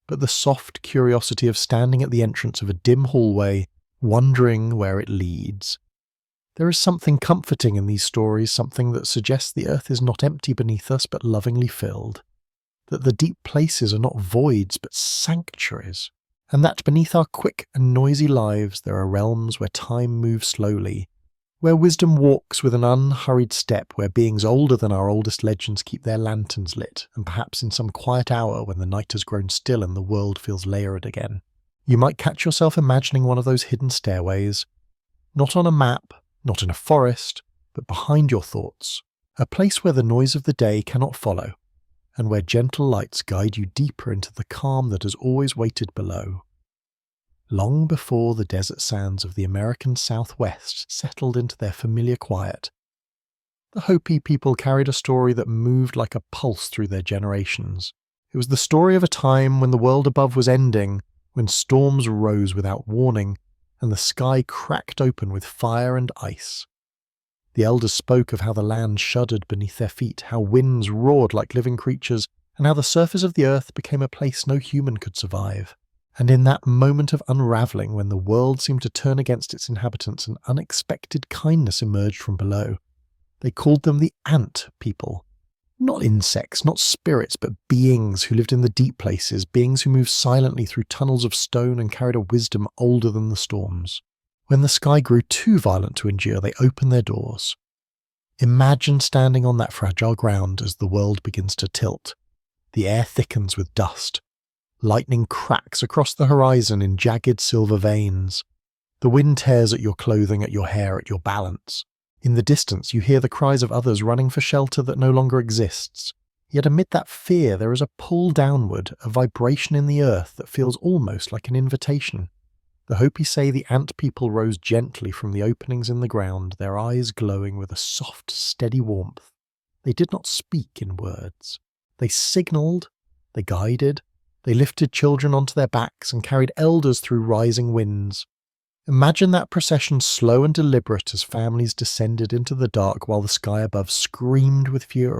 but the soft curiosity of standing at the entrance of a dim hallway, wondering where it leads. There is something comforting in these stories, something that suggests the earth is not empty beneath us, but lovingly filled. That the deep places are not voids, but sanctuaries. And that beneath our quick and noisy lives, there are realms where time moves slowly, where wisdom walks with an unhurried step, where beings older than our oldest legends keep their lanterns lit, and perhaps in some quiet hour when the night has grown still and the world feels layered again, you might catch yourself imagining one of those hidden stairways, not on a map, not in a forest, but behind your thoughts, a place where the noise of the day cannot follow, and where gentle lights guide you deeper into the calm that has always waited below. long before the desert sands of the American Southwest settled into their familiar quiet. The Hopi people carried a story that moved like a pulse through their generations. It was the story of a time when the world above was ending, when storms rose without warning, and the sky cracked open with fire and ice. The elders spoke of how the land shuddered beneath their feet, how winds roared like living creatures, and how the surface of the earth became a place no human could survive. And in that moment of unravelling, when the world seemed to turn against its inhabitants and unexpected kindness emerged from below, they called them the Ant People. Not insects, not spirits, but beings who lived in the deep places, beings who moved silently through tunnels of stone and carried a wisdom older than the storms. When the sky grew too violent to endure, they opened their doors. Imagine standing on that fragile ground as the world begins to tilt. The air thickens with dust. Lightning cracks across the horizon in jagged silver veins. The wind tears at your clothing, at your hair, at your balance. In the distance, you hear the cries of others running for shelter that no longer exists. Yet amid that fear, there is a pull downward, a vibration in the earth that feels almost like an invitation. The Hopi say the Ant People rose gently from the openings in the ground, their eyes glowing with a soft, steady warmth. They did not speak in words. They signalled, they guided, they lifted children onto their backs and carried elders through rising winds. Imagine that procession slow and deliberate as families descended into the dark while the sky above screamed with fury.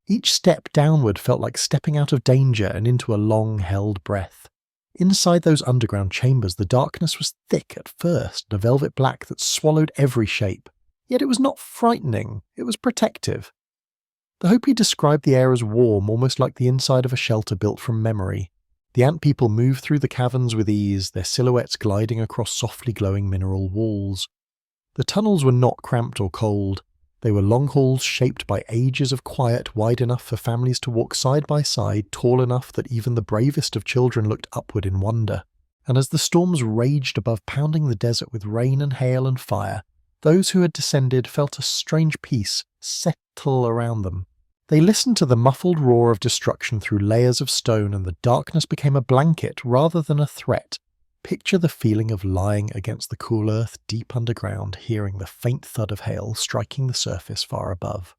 Each step downward felt like stepping out of danger and into a long-held breath. Inside those underground chambers, the darkness was thick at first, a velvet black that swallowed every shape. Yet it was not frightening, it was protective. The Hopi described the air as warm, almost like the inside of a shelter built from memory. The Ant People moved through the caverns with ease, their silhouettes gliding across softly glowing mineral walls. The tunnels were not cramped or cold. They were long halls shaped by ages of quiet, wide enough for families to walk side by side, tall enough that even the bravest of children looked upward in wonder. And as the storms raged above, pounding the desert with rain and hail and fire, those who had descended felt a strange peace settle around them. They listened to the muffled roar of destruction through layers of stone, and the darkness became a blanket rather than a threat. Picture the feeling of lying against the cool earth deep underground, hearing the faint thud of hail striking the surface far above.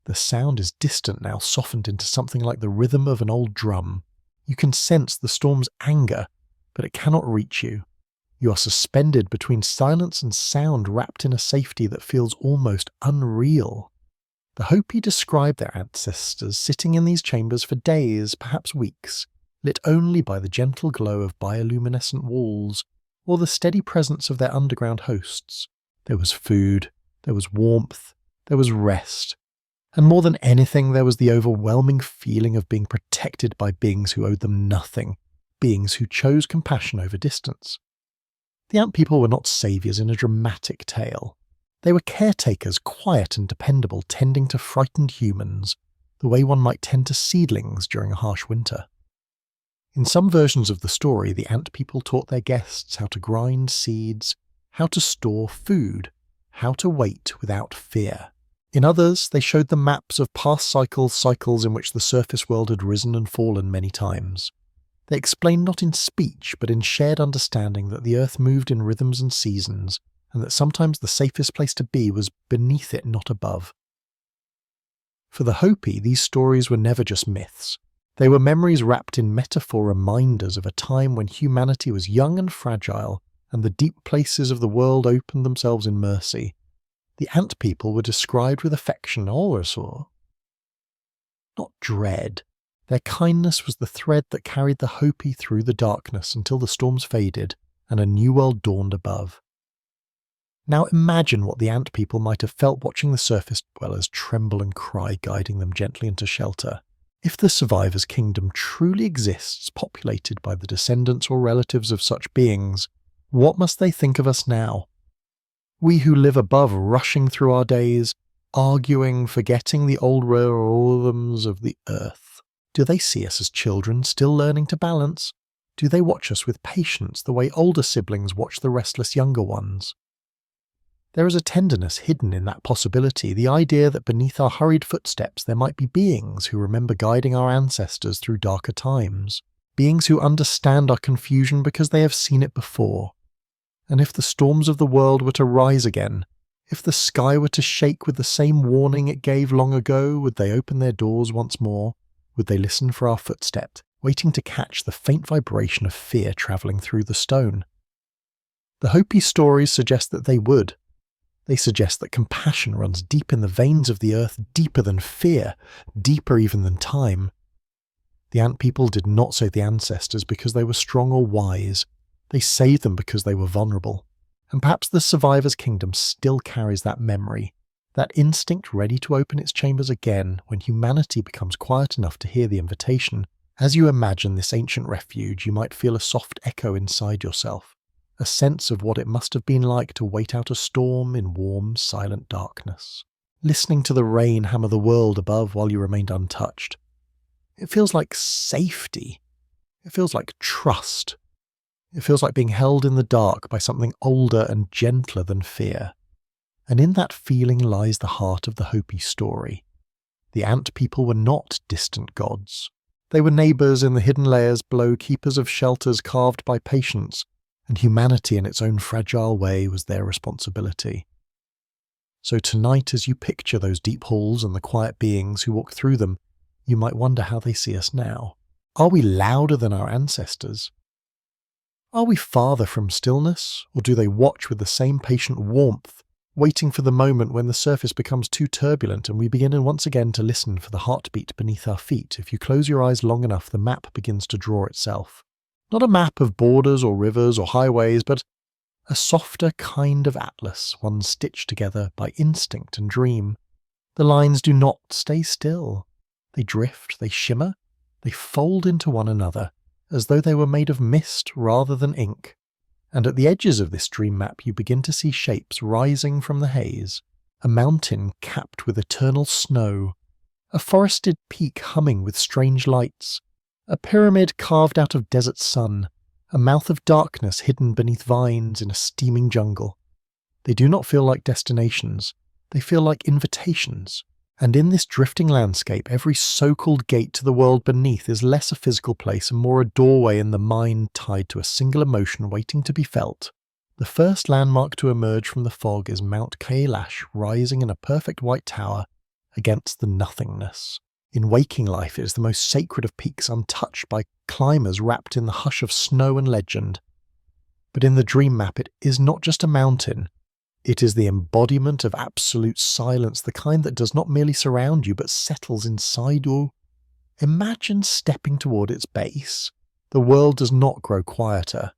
The sound is distant now, softened into something like the rhythm of an old drum. You can sense the storm's anger, but it cannot reach you. You are suspended between silence and sound, wrapped in a safety that feels almost unreal. The Hopi describe their ancestors sitting in these chambers for days, perhaps weeks, lit only by the gentle glow of bioluminescent walls or the steady presence of their underground hosts. There was food, there was warmth, there was rest, and more than anything there was the overwhelming feeling of being protected by beings who owed them nothing, beings who chose compassion over distance. The Ant People were not saviours in a dramatic tale. They were caretakers, quiet and dependable, tending to frightened humans, the way one might tend to seedlings during a harsh winter. In some versions of the story, the Ant People taught their guests how to grind seeds, how to store food, how to wait without fear. In others, they showed them maps of past cycles in which the surface world had risen and fallen many times. They explained not in speech, but in shared understanding that the earth moved in rhythms and seasons, and that sometimes the safest place to be was beneath it, not above. For the Hopi, these stories were never just myths. They were memories wrapped in metaphor, reminders of a time when humanity was young and fragile, and the deep places of the world opened themselves in mercy. The Ant People were described with affection, not dread. Their kindness was the thread that carried the Hopi through the darkness until the storms faded and a new world dawned above. Now imagine what the Ant People might have felt watching the surface dwellers tremble and cry, guiding them gently into shelter. If the survivor's kingdom truly exists, populated by the descendants or relatives of such beings, what must they think of us now? We who live above, rushing through our days, arguing, forgetting the old rhythms of the earth. Do they see us as children still learning to balance? Do they watch us with patience the way older siblings watch the restless younger ones? There is a tenderness hidden in that possibility, the idea that beneath our hurried footsteps there might be beings who remember guiding our ancestors through darker times. beings who understand our confusion because they have seen it before. And if the storms of the world were to rise again, if the sky were to shake with the same warning it gave long ago, would they open their doors once more? Would they listen for our footsteps, waiting to catch the faint vibration of fear travelling through the stone? The Hopi stories suggest that they would. They suggest that compassion runs deep in the veins of the earth, deeper than fear, deeper even than time. The ant people did not save the ancestors because they were strong or wise. They saved them because they were vulnerable. And perhaps the survivor's kingdom still carries that memory, that instinct ready to open its chambers again when humanity becomes quiet enough to hear the invitation. As you imagine this ancient refuge, you might feel a soft echo inside yourself, a sense of what it must have been like to wait out a storm in warm, silent darkness, listening to the rain hammer the world above while you remained untouched. It feels like safety. It feels like trust. It feels like being held in the dark by something older and gentler than fear. And in that feeling lies the heart of the Hopi story. The ant people were not distant gods. They were neighbours in the hidden layers below, keepers of shelters carved by patience, and humanity in its own fragile way was their responsibility. So tonight, as you picture those deep halls and the quiet beings who walk through them, you might wonder how they see us now. Are we louder than our ancestors? Are we farther from stillness, or do they watch with the same patient warmth, waiting for the moment when the surface becomes too turbulent and we begin once again to listen for the heartbeat beneath our feet? If you close your eyes long enough, the map begins to draw itself. Not a map of borders or rivers or highways, but a softer kind of atlas, one stitched together by instinct and dream. The lines do not stay still. They drift, they shimmer, they fold into one another, as though they were made of mist rather than ink. And at the edges of this dream map you begin to see shapes rising from the haze. A mountain capped with eternal snow, a forested peak humming with strange lights, a pyramid carved out of desert sun, a mouth of darkness hidden beneath vines in a steaming jungle. They do not feel like destinations, they feel like invitations. And in this drifting landscape, every so-called gate to the world beneath is less a physical place and more a doorway in the mind tied to a single emotion waiting to be felt. The first landmark to emerge from the fog is Mount Kailash, rising in a perfect white tower against the nothingness. In waking life, it is the most sacred of peaks, untouched by climbers wrapped in the hush of snow and legend. But in the dream map, it is not just a mountain. It is the embodiment of absolute silence, the kind that does not merely surround you, but settles inside you. Imagine stepping toward its base. The world does not grow quieter.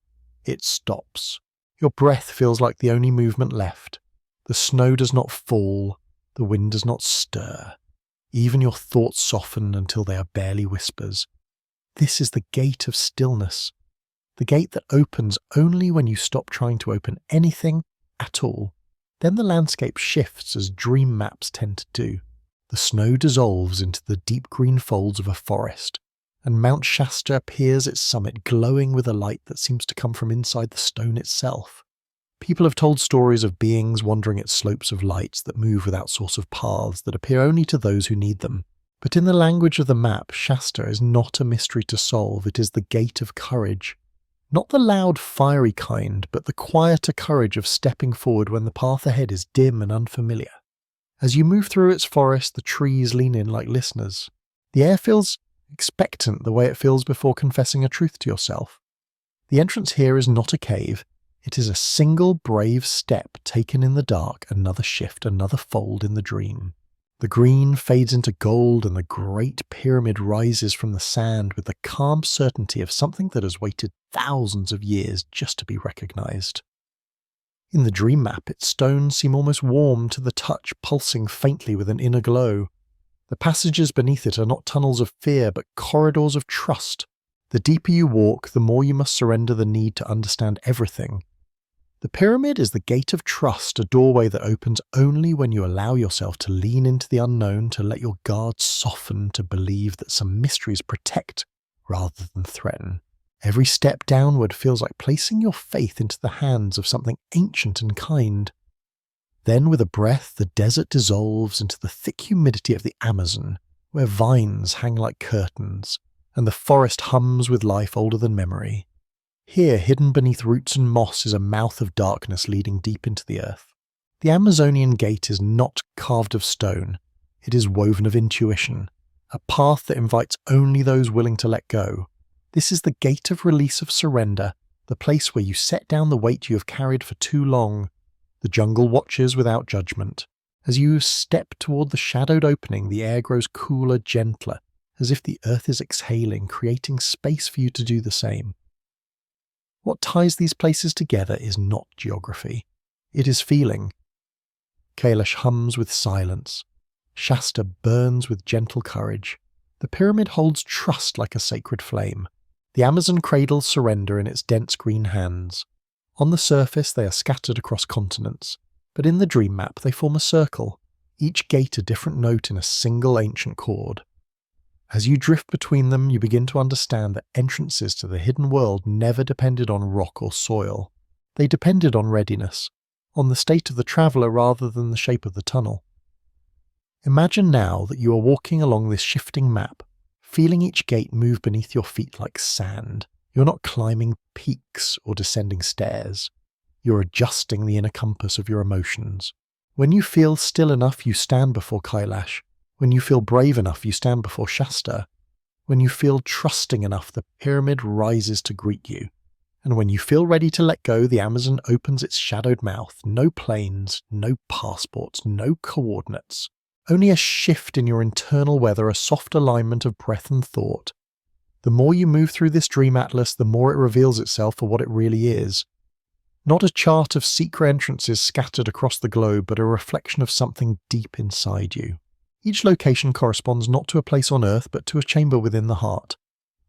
It stops. Your breath feels like the only movement left. The snow does not fall. The wind does not stir. Even your thoughts soften until they are barely whispers. This is the gate of stillness. The gate that opens only when you stop trying to open anything at all. Then the landscape shifts as dream maps tend to do. The snow dissolves into the deep green folds of a forest, and Mount Shasta appears its summit glowing with a light that seems to come from inside the stone itself. People have told stories of beings wandering its slopes of lights that move without source of paths that appear only to those who need them. But in the language of the map, Shasta is not a mystery to solve, it is the gate of courage. Not the loud, fiery kind, but the quieter courage of stepping forward when the path ahead is dim and unfamiliar. As you move through its forest, the trees lean in like listeners. The air feels expectant the way it feels before confessing a truth to yourself. The entrance here is not a cave. It is a single brave step taken in the dark, another shift, another fold in the dream. The green fades into gold and the great pyramid rises from the sand with the calm certainty of something that has waited thousands of years just to be recognized. In the dream map, its stones seem almost warm to the touch, pulsing faintly with an inner glow. The passages beneath it are not tunnels of fear, but corridors of trust. The deeper you walk, the more you must surrender the need to understand everything. The pyramid is the gate of trust, a doorway that opens only when you allow yourself to lean into the unknown, to let your guards soften, to believe that some mysteries protect rather than threaten. Every step downward feels like placing your faith into the hands of something ancient and kind. Then, with a breath, the desert dissolves into the thick humidity of the Amazon, where vines hang like curtains, and the forest hums with life older than memory. Here, hidden beneath roots and moss, is a mouth of darkness leading deep into the earth. The Amazonian gate is not carved of stone. It is woven of intuition, a path that invites only those willing to let go. This is the gate of release, of surrender, the place where you set down the weight you have carried for too long. The jungle watches without judgment. As you step toward the shadowed opening, the air grows cooler, gentler, as if the earth is exhaling, creating space for you to do the same. What ties these places together is not geography. It is feeling. Kailash hums with silence. Shasta burns with gentle courage. The pyramid holds trust like a sacred flame. The Amazon cradles surrender in its dense green hands. On the surface they are scattered across continents, but in the dream map they form a circle, each gate a different note in a single ancient chord. As you drift between them, you begin to understand that entrances to the hidden world never depended on rock or soil. They depended on readiness, on the state of the traveller rather than the shape of the tunnel. Imagine now that you are walking along this shifting map, feeling each gate move beneath your feet like sand. You're not climbing peaks or descending stairs. You're adjusting the inner compass of your emotions. When you feel still enough, you stand before Kailash. When you feel brave enough, you stand before Shasta. When you feel trusting enough, the pyramid rises to greet you. And when you feel ready to let go, the Amazon opens its shadowed mouth. No planes, no passports, no coordinates. Only a shift in your internal weather, a soft alignment of breath and thought. The more you move through this dream atlas, the more it reveals itself for what it really is. Not a chart of secret entrances scattered across the globe, but a reflection of something deep inside you. Each location corresponds not to a place on earth, but to a chamber within the heart.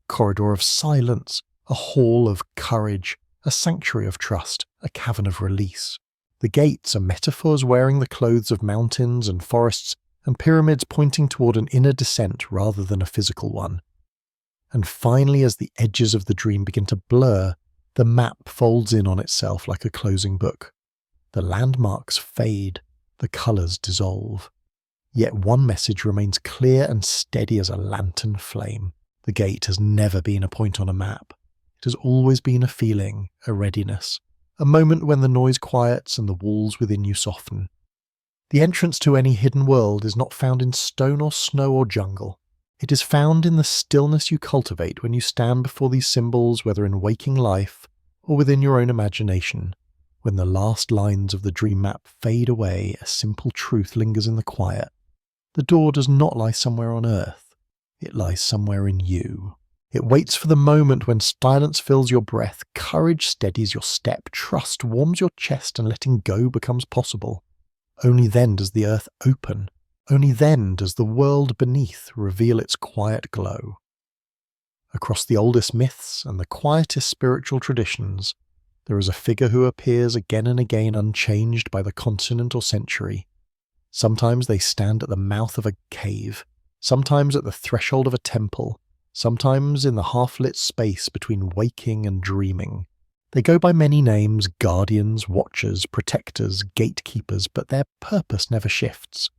A corridor of silence, a hall of courage, a sanctuary of trust, a cavern of release. The gates are metaphors wearing the clothes of mountains and forests, and pyramids pointing toward an inner descent rather than a physical one. And finally, as the edges of the dream begin to blur, the map folds in on itself like a closing book. The landmarks fade, the colours dissolve. Yet one message remains clear and steady as a lantern flame. The gate has never been a point on a map. It has always been a feeling, a readiness, a moment when the noise quiets and the walls within you soften. The entrance to any hidden world is not found in stone or snow or jungle. It is found in the stillness you cultivate when you stand before these symbols, whether in waking life or within your own imagination. When the last lines of the dream map fade away, a simple truth lingers in the quiet. The door does not lie somewhere on earth. It lies somewhere in you. It waits for the moment when silence fills your breath, courage steadies your step, trust warms your chest, and letting go becomes possible. Only then does the earth open. Only then does the world beneath reveal its quiet glow. Across the oldest myths and the quietest spiritual traditions, there is a figure who appears again and again unchanged by the continent or century. Sometimes they stand at the mouth of a cave, sometimes at the threshold of a temple, sometimes in the half-lit space between waking and dreaming. They go by many names: guardians, watchers, protectors, gatekeepers, but their purpose never shifts.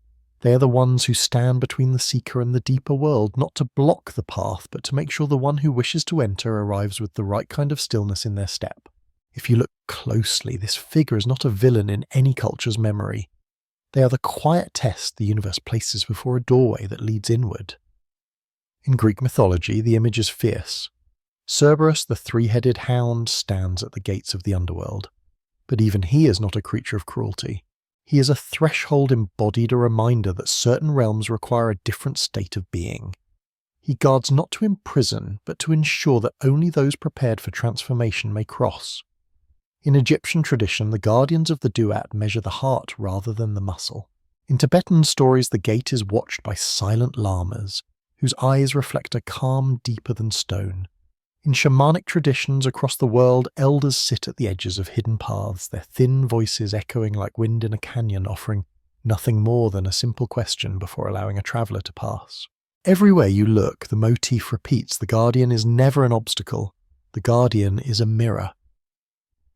They are the ones who stand between the seeker and the deeper world, not to block the path, but to make sure the one who wishes to enter arrives with the right kind of stillness in their step. If you look closely, this figure is not a villain in any culture's memory. They are the quiet test the universe places before a doorway that leads inward. In Greek mythology, the image is fierce. Cerberus, the three-headed hound, stands at the gates of the underworld. But even he is not a creature of cruelty. He is a threshold embodied, a reminder that certain realms require a different state of being. He guards not to imprison, but to ensure that only those prepared for transformation may cross. In Egyptian tradition, the guardians of the duat measure the heart rather than the muscle. In Tibetan stories, the gate is watched by silent lamas, whose eyes reflect a calm deeper than stone. In shamanic traditions across the world, elders sit at the edges of hidden paths, their thin voices echoing like wind in a canyon, offering nothing more than a simple question before allowing a traveller to pass. Everywhere you look, the motif repeats: the guardian is never an obstacle. The guardian is a mirror.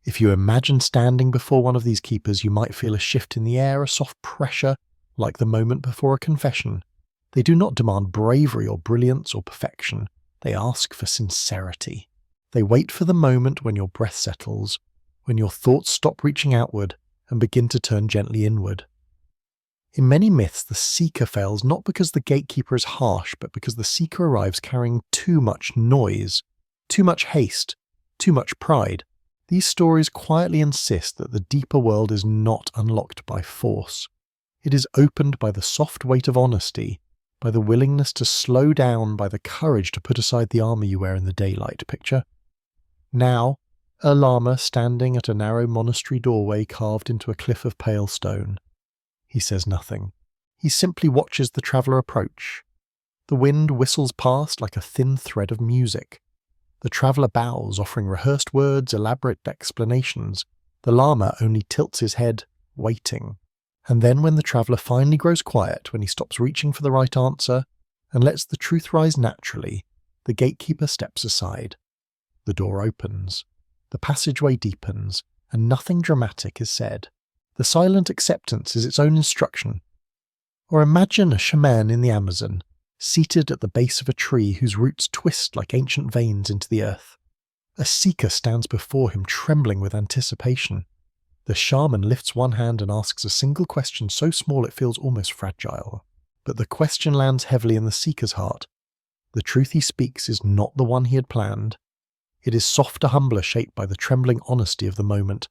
If you imagine standing before one of these keepers, you might feel a shift in the air, a soft pressure, like the moment before a confession. They do not demand bravery or brilliance or perfection. They ask for sincerity. They wait for the moment when your breath settles, when your thoughts stop reaching outward and begin to turn gently inward. In many myths, the seeker fails not because the gatekeeper is harsh, but because the seeker arrives carrying too much noise, too much haste, too much pride. These stories quietly insist that the deeper world is not unlocked by force. It is opened by the soft weight of honesty, by the willingness to slow down, by the courage to put aside the armour you wear in the daylight. Picture now a lama standing at a narrow monastery doorway carved into a cliff of pale stone. He says nothing. He simply watches the traveller approach. The wind whistles past like a thin thread of music. The traveller bows, offering rehearsed words, elaborate explanations. The lama only tilts his head, waiting. And then when the traveller finally grows quiet, when he stops reaching for the right answer, and lets the truth rise naturally, the gatekeeper steps aside. The door opens. The passageway deepens, and nothing dramatic is said. The silent acceptance is its own instruction. Or imagine a shaman in the Amazon, seated at the base of a tree whose roots twist like ancient veins into the earth. A seeker stands before him, trembling with anticipation. The shaman lifts one hand and asks a single question so small it feels almost fragile. But the question lands heavily in the seeker's heart. The truth he speaks is not the one he had planned. It is softer, humbler, shaped by the trembling honesty of the moment.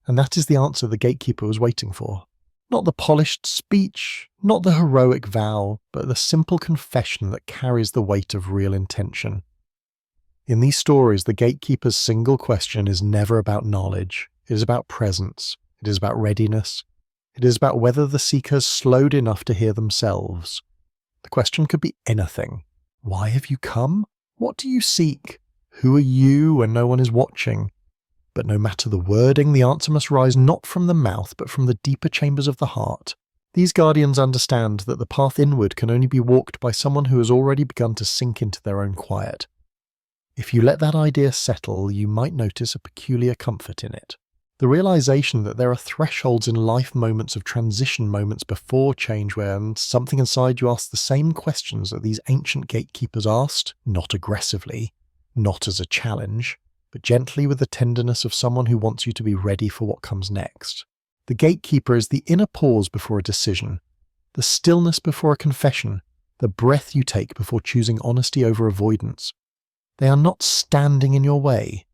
And that is the answer the gatekeeper was waiting for. Not the polished speech, not the heroic vow, but the simple confession that carries the weight of real intention. In these stories, the gatekeeper's single question is never about knowledge. It is about presence. It is about readiness. It is about whether the seekers slowed enough to hear themselves. The question could be anything. Why have you come? What do you seek? Who are you when no one is watching? But no matter the wording, the answer must rise not from the mouth, but from the deeper chambers of the heart. These guardians understand that the path inward can only be walked by someone who has already begun to sink into their own quiet. If you let that idea settle, you might notice a peculiar comfort in it. The realization that there are thresholds in life, moments of transition, moments before change, where something inside you asks the same questions that these ancient gatekeepers asked, not aggressively, not as a challenge, but gently with the tenderness of someone who wants you to be ready for what comes next. The gatekeeper is the inner pause before a decision, the stillness before a confession, the breath you take before choosing honesty over avoidance. They are not standing in your way.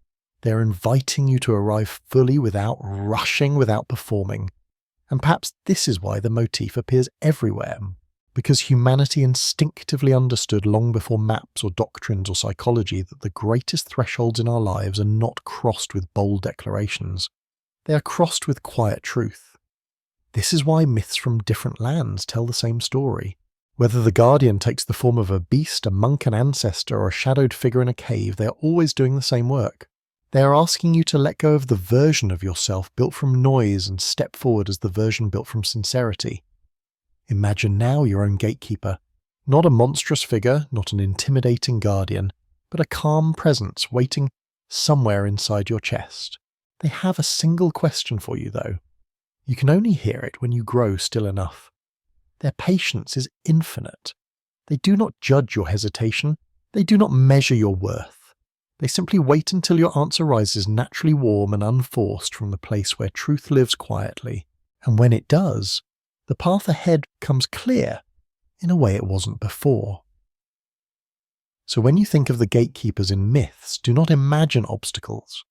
They are inviting you to arrive fully without rushing, without performing. And perhaps this is why the motif appears everywhere, because humanity instinctively understood long before maps or doctrines or psychology that the greatest thresholds in our lives are not crossed with bold declarations. They are crossed with quiet truth. This is why myths from different lands tell the same story. Whether the guardian takes the form of a beast, a monk, an ancestor, or a shadowed figure in a cave, they are always doing the same work. They are asking you to let go of the version of yourself built from noise and step forward as the version built from sincerity. Imagine now your own gatekeeper, not a monstrous figure, not an intimidating guardian, but a calm presence waiting somewhere inside your chest. They have a single question for you, though. You can only hear it when you grow still enough. Their patience is infinite. They do not judge your hesitation. They do not measure your worth. They simply wait until your answer rises naturally warm and unforced from the place where truth lives quietly. And when it does, the path ahead comes clear in a way it wasn't before. So when you think of the gatekeepers in myths, do not imagine obstacles.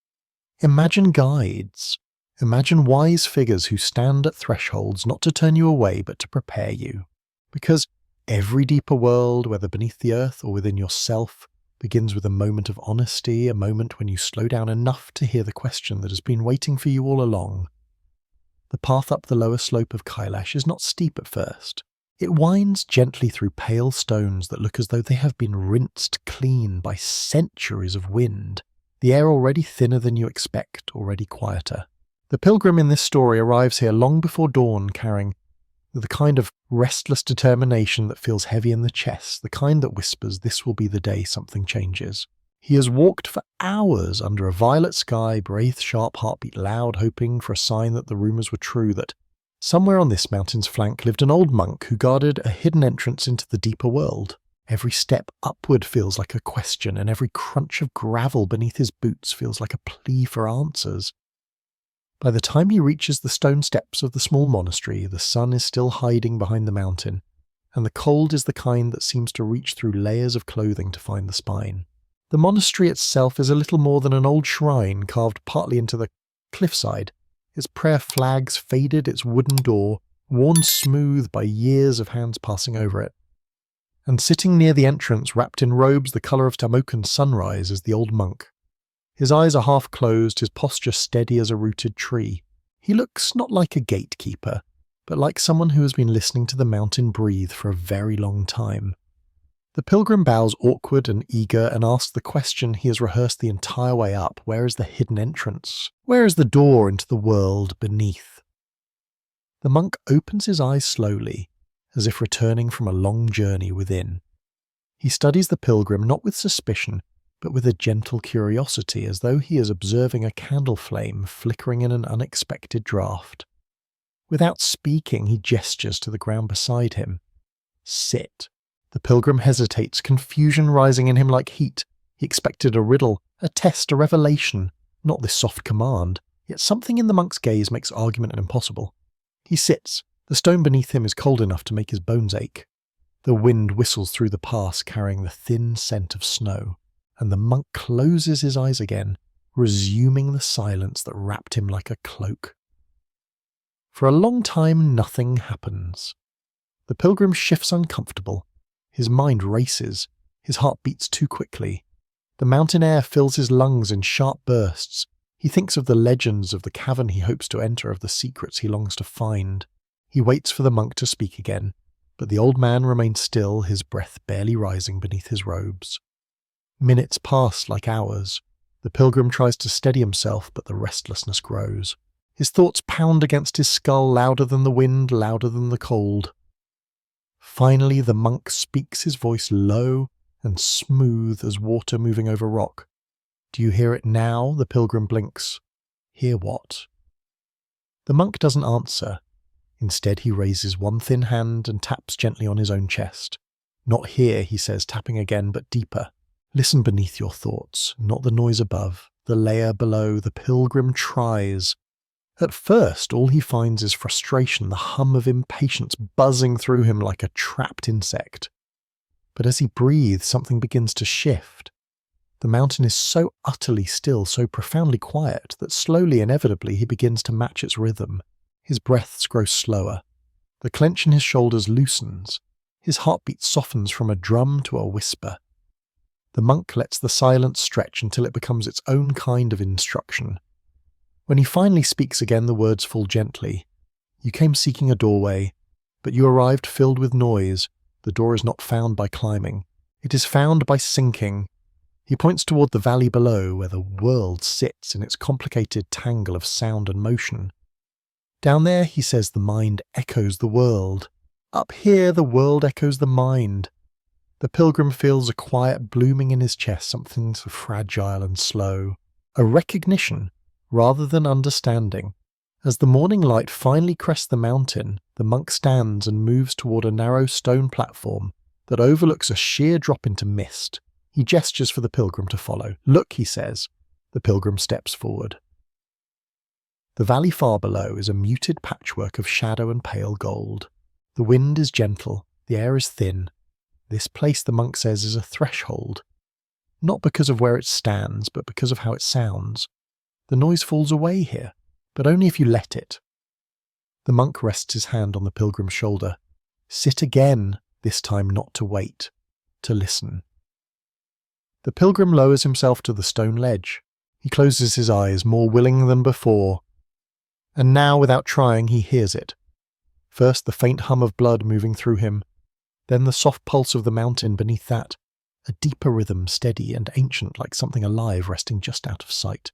Imagine guides. Imagine wise figures who stand at thresholds not to turn you away but to prepare you. Because every deeper world, whether beneath the earth or within yourself, begins with a moment of honesty, a moment when you slow down enough to hear the question that has been waiting for you all along. The path up the lower slope of Kailash is not steep at first. It winds gently through pale stones that look as though they have been rinsed clean by centuries of wind, the air already thinner than you expect, already quieter. The pilgrim in this story arrives here long before dawn, carrying the kind of restless determination that feels heavy in the chest, the kind that whispers, "This will be the day something changes." He has walked for hours under a violet sky, breathed sharp heartbeat loud, hoping for a sign that the rumours were true, that somewhere on this mountain's flank lived an old monk who guarded a hidden entrance into the deeper world. Every step upward feels like a question, and every crunch of gravel beneath his boots feels like a plea for answers. By the time he reaches the stone steps of the small monastery, the sun is still hiding behind the mountain, and the cold is the kind that seems to reach through layers of clothing to find the spine. The monastery itself is a little more than an old shrine carved partly into the cliffside. Its prayer flags faded, its wooden door worn smooth by years of hands passing over it. And sitting near the entrance, wrapped in robes the colour of Tamokan sunrise, is the old monk. His eyes are half closed, his posture steady as a rooted tree. He looks not like a gatekeeper, but like someone who has been listening to the mountain breathe for a very long time. The pilgrim bows awkward and eager and asks the question he has rehearsed the entire way up. Where is the hidden entrance? Where is the door into the world beneath? The monk opens his eyes slowly, as if returning from a long journey within. He studies the pilgrim not with suspicion, but with a gentle curiosity, as though he is observing a candle flame flickering in an unexpected draught. Without speaking, he gestures to the ground beside him. Sit. The pilgrim hesitates, confusion rising in him like heat. He expected a riddle, a test, a revelation, not this soft command, yet something in the monk's gaze makes argument impossible. He sits. The stone beneath him is cold enough to make his bones ache. The wind whistles through the pass carrying the thin scent of snow, and the monk closes his eyes again, resuming the silence that wrapped him like a cloak. For a long time nothing happens. The pilgrim shifts uncomfortable. His mind races. His heart beats too quickly. The mountain air fills his lungs in sharp bursts. He thinks of the legends of the cavern he hopes to enter, of the secrets he longs to find. He waits for the monk to speak again, but the old man remains still, his breath barely rising beneath his robes. Minutes pass like hours. The pilgrim tries to steady himself, but the restlessness grows. His thoughts pound against his skull, louder than the wind, louder than the cold. Finally, the monk speaks, his voice low and smooth as water moving over rock. Do you hear it now? The pilgrim blinks. Hear what? The monk doesn't answer. Instead, he raises one thin hand and taps gently on his own chest. Not here, he says, tapping again, but deeper. Listen beneath your thoughts, not the noise above, the layer below. The pilgrim tries. At first, all he finds is frustration, the hum of impatience buzzing through him like a trapped insect. But as he breathes, something begins to shift. The mountain is so utterly still, so profoundly quiet, that slowly, inevitably, he begins to match its rhythm. His breaths grow slower. The clench in his shoulders loosens. His heartbeat softens from a drum to a whisper. The monk lets the silence stretch until it becomes its own kind of instruction. When he finally speaks again, the words fall gently. You came seeking a doorway, but you arrived filled with noise. The door is not found by climbing. It is found by sinking. He points toward the valley below, where the world sits in its complicated tangle of sound and motion. Down there, he says, the mind echoes the world. Up here, the world echoes the mind. The pilgrim feels a quiet blooming in his chest, something so fragile and slow. A recognition, rather than understanding. As the morning light finally crests the mountain, the monk stands and moves toward a narrow stone platform that overlooks a sheer drop into mist. He gestures for the pilgrim to follow. Look, he says. The pilgrim steps forward. The valley far below is a muted patchwork of shadow and pale gold. The wind is gentle, the air is thin. This place, the monk says, is a threshold. Not because of where it stands, but because of how it sounds. The noise falls away here, but only if you let it. The monk rests his hand on the pilgrim's shoulder. Sit again, this time not to wait, to listen. The pilgrim lowers himself to the stone ledge. He closes his eyes, more willing than before. And now, without trying, he hears it. First the faint hum of blood moving through him, then the soft pulse of the mountain beneath that, a deeper rhythm, steady and ancient, like something alive resting just out of sight.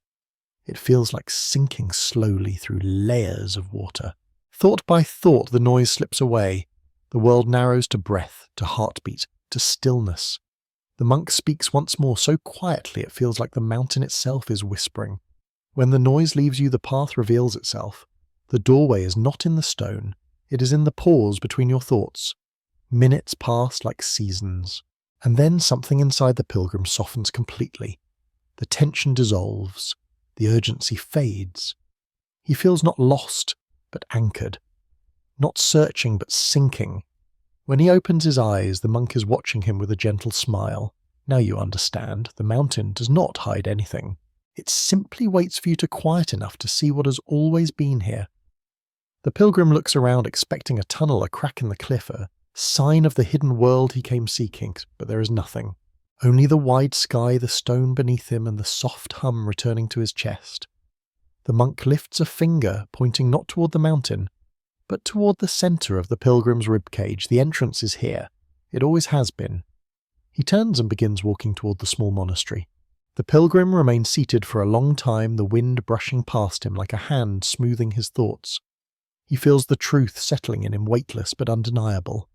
It feels like sinking slowly through layers of water. Thought by thought, the noise slips away. The world narrows to breath, to heartbeat, to stillness. The monk speaks once more, so quietly it feels like the mountain itself is whispering. When the noise leaves you, the path reveals itself. The doorway is not in the stone, it is in the pause between your thoughts. Minutes pass like seasons. And then something inside the pilgrim softens completely. The tension dissolves. The urgency fades. He feels not lost, but anchored. Not searching, but sinking. When he opens his eyes, the monk is watching him with a gentle smile. Now you understand, the mountain does not hide anything. It simply waits for you to quiet enough to see what has always been here. The pilgrim looks around expecting a tunnel, a crack in the cliff, a sign of the hidden world he came seeking, but there is nothing. Only the wide sky, the stone beneath him, and the soft hum returning to his chest. The monk lifts a finger, pointing not toward the mountain, but toward the centre of the pilgrim's ribcage. The entrance is here. It always has been. He turns and begins walking toward the small monastery. The pilgrim remains seated for a long time, the wind brushing past him like a hand smoothing his thoughts. He feels the truth settling in him, weightless but undeniable.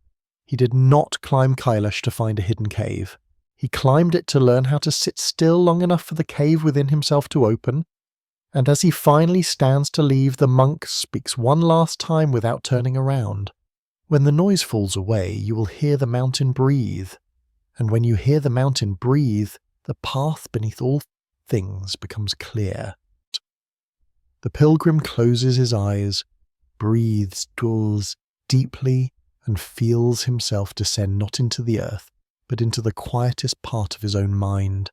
He did not climb Kailash to find a hidden cave. He climbed it to learn how to sit still long enough for the cave within himself to open. And as he finally stands to leave, the monk speaks one last time without turning around. When the noise falls away, you will hear the mountain breathe. And when you hear the mountain breathe, the path beneath all things becomes clear. The pilgrim closes his eyes, breathes, dwells deeply, and feels himself descend not into the earth, but into the quietest part of his own mind.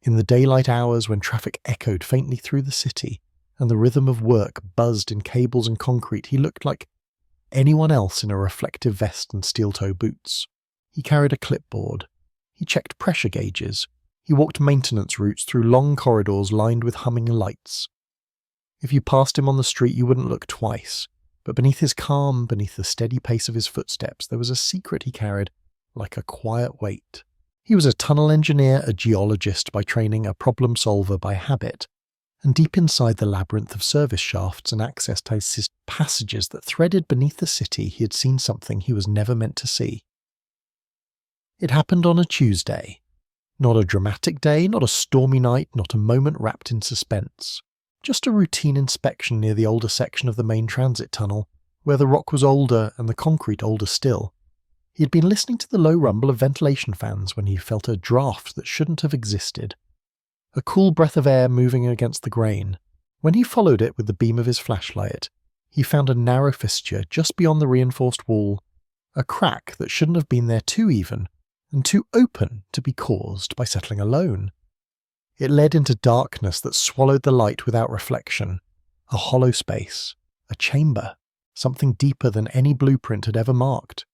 In the daylight hours when traffic echoed faintly through the city, and the rhythm of work buzzed in cables and concrete, he looked like anyone else in a reflective vest and steel-toe boots. He carried a clipboard. He checked pressure gauges. He walked maintenance routes through long corridors lined with humming lights. If you passed him on the street, you wouldn't look twice. But beneath his calm, beneath the steady pace of his footsteps, there was a secret he carried, like a quiet weight. He was a tunnel engineer, a geologist by training, a problem solver by habit. And deep inside the labyrinth of service shafts and access passages that threaded beneath the city, he had seen something he was never meant to see. It happened on a Tuesday. Not a dramatic day, not a stormy night, not a moment wrapped in suspense. Just a routine inspection near the older section of the main transit tunnel, where the rock was older and the concrete older still. He had been listening to the low rumble of ventilation fans when he felt a draft that shouldn't have existed. A cool breath of air moving against the grain. When he followed it with the beam of his flashlight, he found a narrow fissure just beyond the reinforced wall, a crack that shouldn't have been there too even, and too open to be caused by settling alone. It led into darkness that swallowed the light without reflection, a hollow space, a chamber, something deeper than any blueprint had ever marked.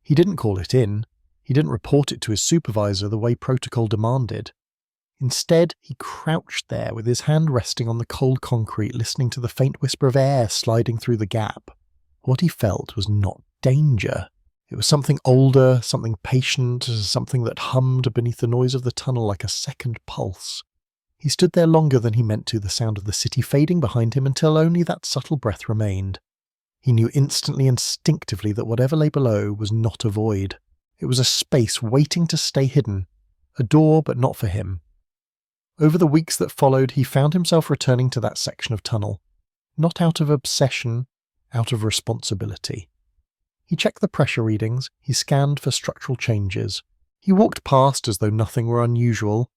He didn't call it in, he didn't report it to his supervisor the way protocol demanded. Instead, he crouched there with his hand resting on the cold concrete, listening to the faint whisper of air sliding through the gap. What he felt was not danger. It was something older, something patient, something that hummed beneath the noise of the tunnel like a second pulse. He stood there longer than he meant to, the sound of the city fading behind him until only that subtle breath remained. He knew instantly, instinctively, that whatever lay below was not a void. It was a space waiting to stay hidden, a door but not for him. Over the weeks that followed, he found himself returning to that section of tunnel, not out of obsession, out of responsibility. He checked the pressure readings, he scanned for structural changes. He walked past as though nothing were unusual,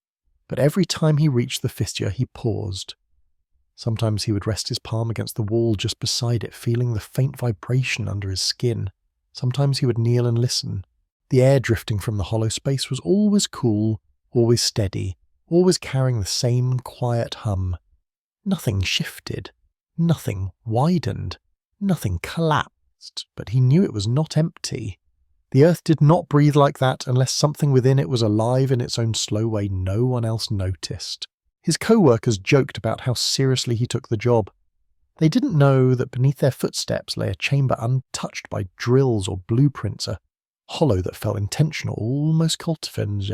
but every time he reached the fissure he paused. Sometimes he would rest his palm against the wall just beside it, feeling the faint vibration under his skin. Sometimes he would kneel and listen. The air drifting from the hollow space was always cool, always steady, always carrying the same quiet hum. Nothing shifted, nothing widened, nothing collapsed. But he knew it was not empty. The earth did not breathe like that unless something within it was alive in its own slow way no one else noticed. His co-workers joked about how seriously he took the job. They didn't know that beneath their footsteps lay a chamber untouched by drills or blueprints, a hollow that felt intentional, almost cultivated.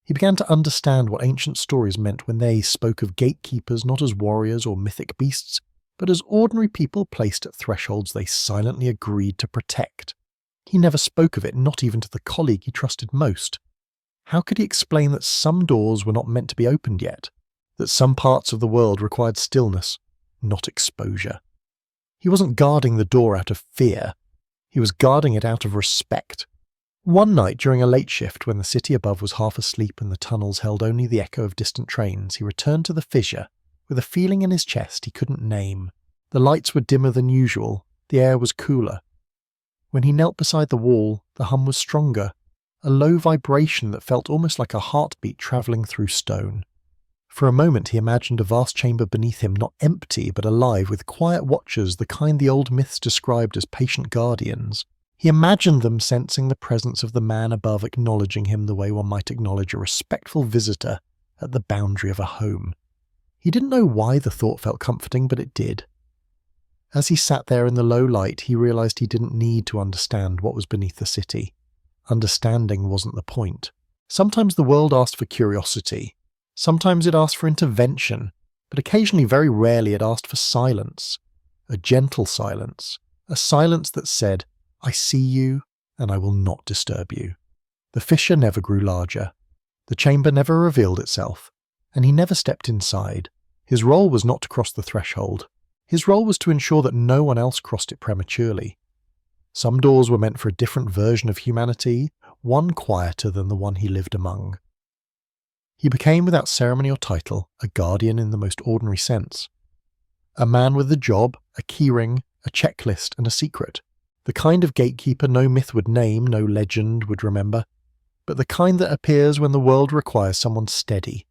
He began to understand what ancient stories meant when they spoke of gatekeepers not as warriors or mythic beasts, but as ordinary people placed at thresholds they silently agreed to protect. He never spoke of it, not even to the colleague he trusted most. How could he explain that some doors were not meant to be opened yet, that some parts of the world required stillness, not exposure? He wasn't guarding the door out of fear. He was guarding it out of respect. One night during a late shift when the city above was half asleep and the tunnels held only the echo of distant trains, he returned to the fissure with a feeling in his chest he couldn't name. The lights were dimmer than usual, the air was cooler. When he knelt beside the wall, the hum was stronger, a low vibration that felt almost like a heartbeat travelling through stone. For a moment he imagined a vast chamber beneath him, not empty but alive with quiet watchers, the kind the old myths described as patient guardians. He imagined them sensing the presence of the man above, acknowledging him the way one might acknowledge a respectful visitor at the boundary of a home. He didn't know why the thought felt comforting, but it did. As he sat there in the low light, he realised he didn't need to understand what was beneath the city. Understanding wasn't the point. Sometimes the world asked for curiosity. Sometimes it asked for intervention, but occasionally, very rarely, it asked for silence. A gentle silence. A silence that said, "I see you, and I will not disturb you." The fissure never grew larger. The chamber never revealed itself, and he never stepped inside. His role was not to cross the threshold. His role was to ensure that no one else crossed it prematurely. Some doors were meant for a different version of humanity, one quieter than the one he lived among. He became, without ceremony or title, a guardian in the most ordinary sense. A man with a job, a keyring, a checklist, and a secret. The kind of gatekeeper no myth would name, no legend would remember, but the kind that appears when the world requires someone steady,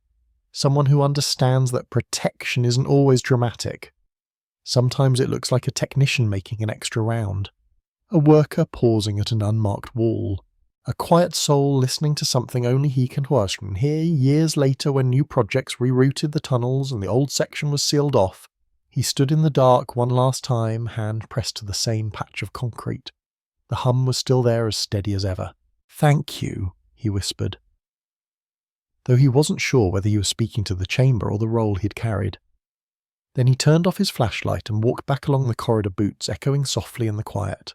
someone who understands that protection isn't always dramatic. Sometimes it looks like a technician making an extra round, a worker pausing at an unmarked wall, a quiet soul listening to something only he can watch. And here, years later, when new projects rerouted the tunnels and the old section was sealed off, he stood in the dark one last time, hand pressed to the same patch of concrete. The hum was still there, as steady as ever. "Thank you," he whispered, though he wasn't sure whether he was speaking to the chamber or the role he'd carried. Then he turned off his flashlight and walked back along the corridor, boots echoing softly in the quiet.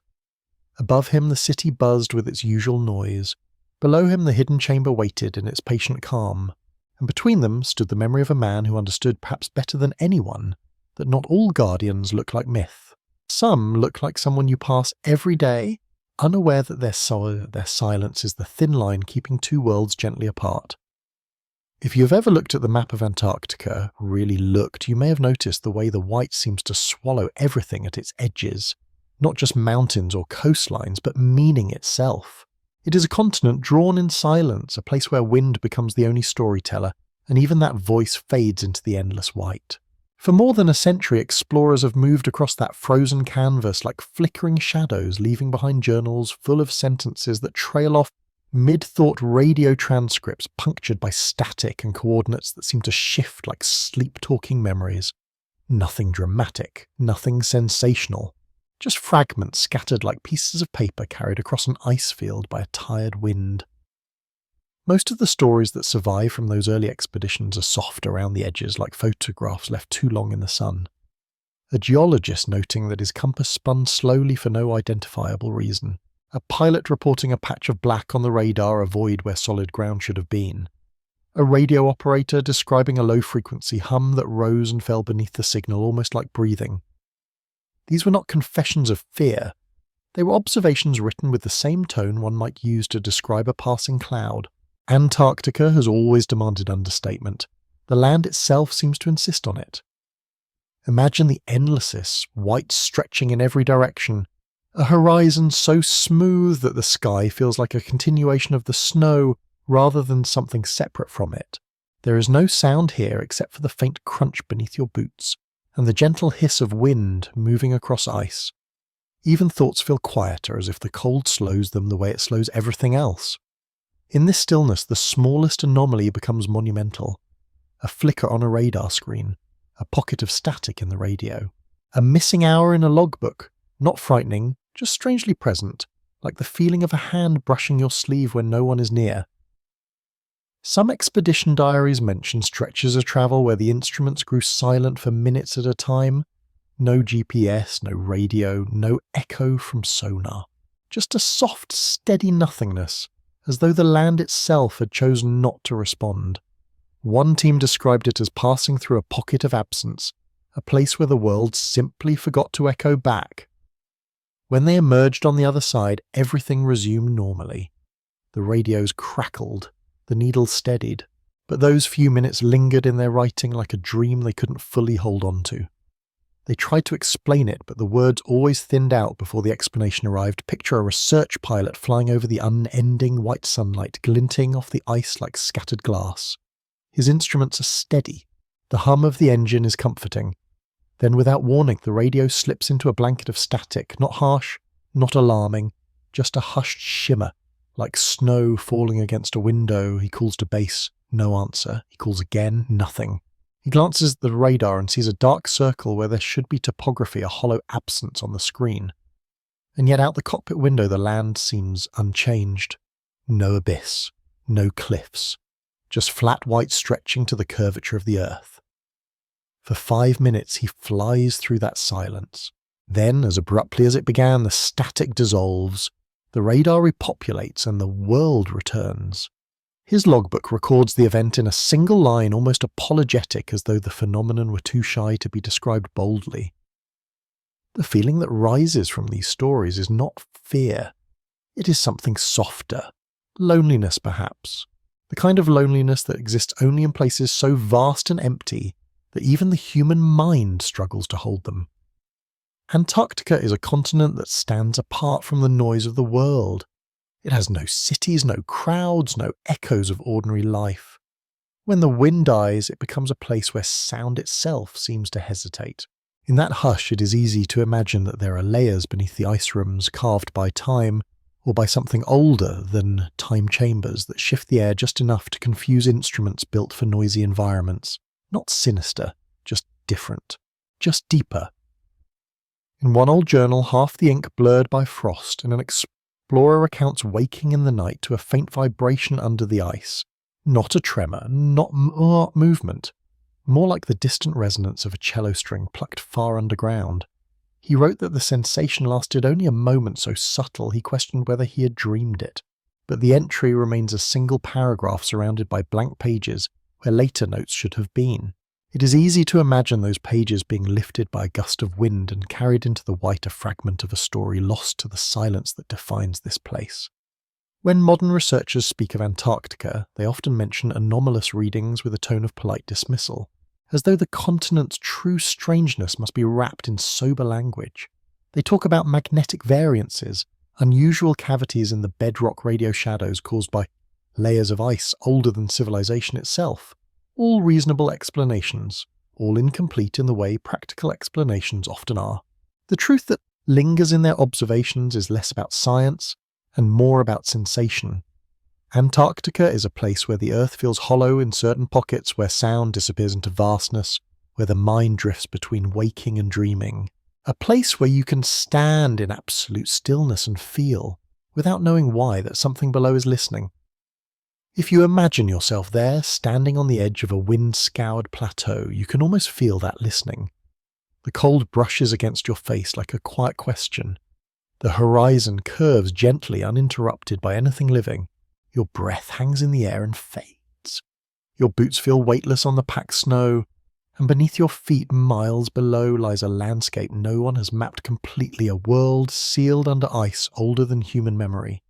Above him the city buzzed with its usual noise. Below him the hidden chamber waited in its patient calm, and between them stood the memory of a man who understood perhaps better than anyone that not all guardians look like myth. Some look like someone you pass every day, unaware that their silence is the thin line keeping two worlds gently apart. If you've ever looked at the map of Antarctica, really looked, you may have noticed the way the white seems to swallow everything at its edges. Not just mountains or coastlines, but meaning itself. It is a continent drawn in silence, a place where wind becomes the only storyteller, and even that voice fades into the endless white. For more than a century, explorers have moved across that frozen canvas like flickering shadows, leaving behind journals full of sentences that trail off mid-thought radio transcripts punctured by static and coordinates that seem to shift like sleep-talking memories. Nothing dramatic, nothing sensational. Just fragments scattered like pieces of paper carried across an ice field by a tired wind. Most of the stories that survive from those early expeditions are soft around the edges, like photographs left too long in the sun. A geologist noting that his compass spun slowly for no identifiable reason. A pilot reporting a patch of black on the radar, a void where solid ground should have been. A radio operator describing a low-frequency hum that rose and fell beneath the signal, almost like breathing. These were not confessions of fear. They were observations written with the same tone one might use to describe a passing cloud. Antarctica has always demanded understatement. The land itself seems to insist on it. Imagine the endlessness, white stretching in every direction, a horizon so smooth that the sky feels like a continuation of the snow rather than something separate from it. There is no sound here except for the faint crunch beneath your boots, and the gentle hiss of wind moving across ice. Even thoughts feel quieter, as if the cold slows them the way it slows everything else. In this stillness, the smallest anomaly becomes monumental. A flicker on a radar screen, a pocket of static in the radio, a missing hour in a logbook, not frightening, just strangely present, like the feeling of a hand brushing your sleeve when no one is near. Some expedition diaries mention stretches of travel where the instruments grew silent for minutes at a time. No GPS, no radio, no echo from sonar. Just a soft, steady nothingness, as though the land itself had chosen not to respond. One team described it as passing through a pocket of absence, a place where the world simply forgot to echo back. When they emerged on the other side, everything resumed normally. The radios crackled, the needles steadied, but those few minutes lingered in their writing like a dream they couldn't fully hold on to. They tried to explain it, but the words always thinned out before the explanation arrived. Picture a research pilot flying over the unending white sunlight, glinting off the ice like scattered glass. His instruments are steady. The hum of the engine is comforting. Then, without warning, the radio slips into a blanket of static, not harsh, not alarming, just a hushed shimmer, like snow falling against a window. He calls to base, no answer. He calls again, nothing. He glances at the radar and sees a dark circle where there should be topography, a hollow absence on the screen. And yet out the cockpit window the land seems unchanged. No abyss, no cliffs, just flat white stretching to the curvature of the earth. For 5 minutes he flies through that silence. Then, as abruptly as it began, the static dissolves, the radar repopulates, and the world returns. His logbook records the event in a single line, almost apologetic, as though the phenomenon were too shy to be described boldly. The feeling that rises from these stories is not fear. It is something softer. Loneliness, perhaps. The kind of loneliness that exists only in places so vast and empty that even the human mind struggles to hold them. Antarctica is a continent that stands apart from the noise of the world. It has no cities, no crowds, no echoes of ordinary life. When the wind dies, it becomes a place where sound itself seems to hesitate. In that hush, it is easy to imagine that there are layers beneath the ice rooms carved by time, or by something older than time chambers that shift the air just enough to confuse instruments built for noisy environments. Not sinister, just different, just deeper. In one old journal, half the ink blurred by frost, and an explorer recounts waking in the night to a faint vibration under the ice. Not a tremor, not movement. More like the distant resonance of a cello string plucked far underground. He wrote that the sensation lasted only a moment, so subtle he questioned whether he had dreamed it. But the entry remains a single paragraph surrounded by blank pages where later notes should have been. It is easy to imagine those pages being lifted by a gust of wind and carried into the white a fragment of a story lost to the silence that defines this place. When modern researchers speak of Antarctica, they often mention anomalous readings with a tone of polite dismissal, as though the continent's true strangeness must be wrapped in sober language. They talk about magnetic variances, unusual cavities in the bedrock radio shadows caused by layers of ice older than civilization itself. All reasonable explanations, all incomplete in the way practical explanations often are. The truth that lingers in their observations is less about science and more about sensation. Antarctica is a place where the earth feels hollow in certain pockets, where sound disappears into vastness, where the mind drifts between waking and dreaming. A place where you can stand in absolute stillness and feel, without knowing why, that something below is listening. If you imagine yourself there, standing on the edge of a wind-scoured plateau, you can almost feel that listening. The cold brushes against your face like a quiet question. The horizon curves gently, uninterrupted by anything living. Your breath hangs in the air and fades. Your boots feel weightless on the packed snow, and beneath your feet, miles below, lies a landscape no one has mapped completely, a world sealed under ice older than human memory.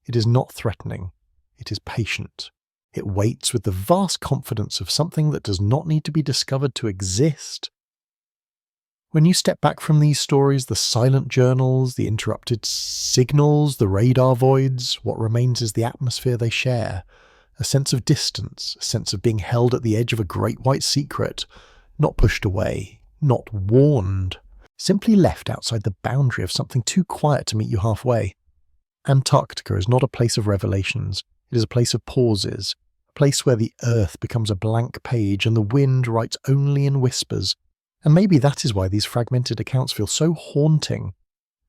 It is not threatening. It is patient. It waits with the vast confidence of something that does not need to be discovered to exist. When you step back from these stories, the silent journals, the interrupted signals, the radar voids, what remains is the atmosphere they share. A sense of distance, a sense of being held at the edge of a great white secret, not pushed away, not warned, simply left outside the boundary of something too quiet to meet you halfway. Antarctica is not a place of revelations. It is a place of pauses, a place where the earth becomes a blank page and the wind writes only in whispers. And maybe that is why these fragmented accounts feel so haunting.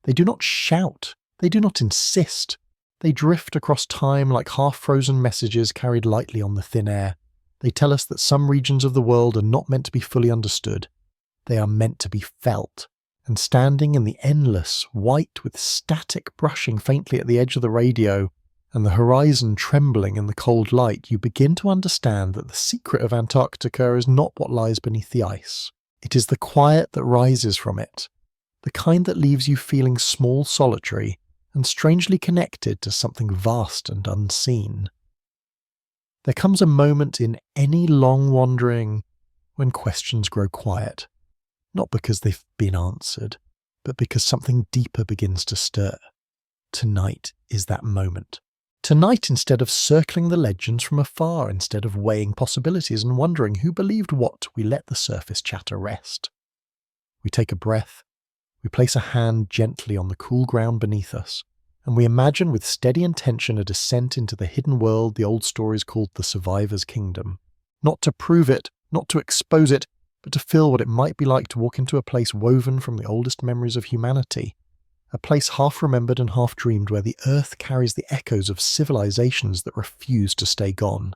They do not shout. They do not insist. They drift across time like half-frozen messages carried lightly on the thin air. They tell us that some regions of the world are not meant to be fully understood. They are meant to be felt. And standing in the endless, white with static brushing faintly at the edge of the radio, and the horizon trembling in the cold light, you begin to understand that the secret of Antarctica is not what lies beneath the ice. It is the quiet that rises from it, the kind that leaves you feeling small, solitary, and strangely connected to something vast and unseen. There comes a moment in any long wandering when questions grow quiet, not because they've been answered, but because something deeper begins to stir. Tonight is that moment. Tonight, instead of circling the legends from afar, instead of weighing possibilities and wondering who believed what, we let the surface chatter rest. We take a breath, we place a hand gently on the cool ground beneath us, and we imagine with steady intention a descent into the hidden world the old stories called the Survivor's Kingdom. Not to prove it, not to expose it, but to feel what it might be like to walk into a place woven from the oldest memories of humanity. A place half remembered and half dreamed where the earth carries the echoes of civilizations that refuse to stay gone.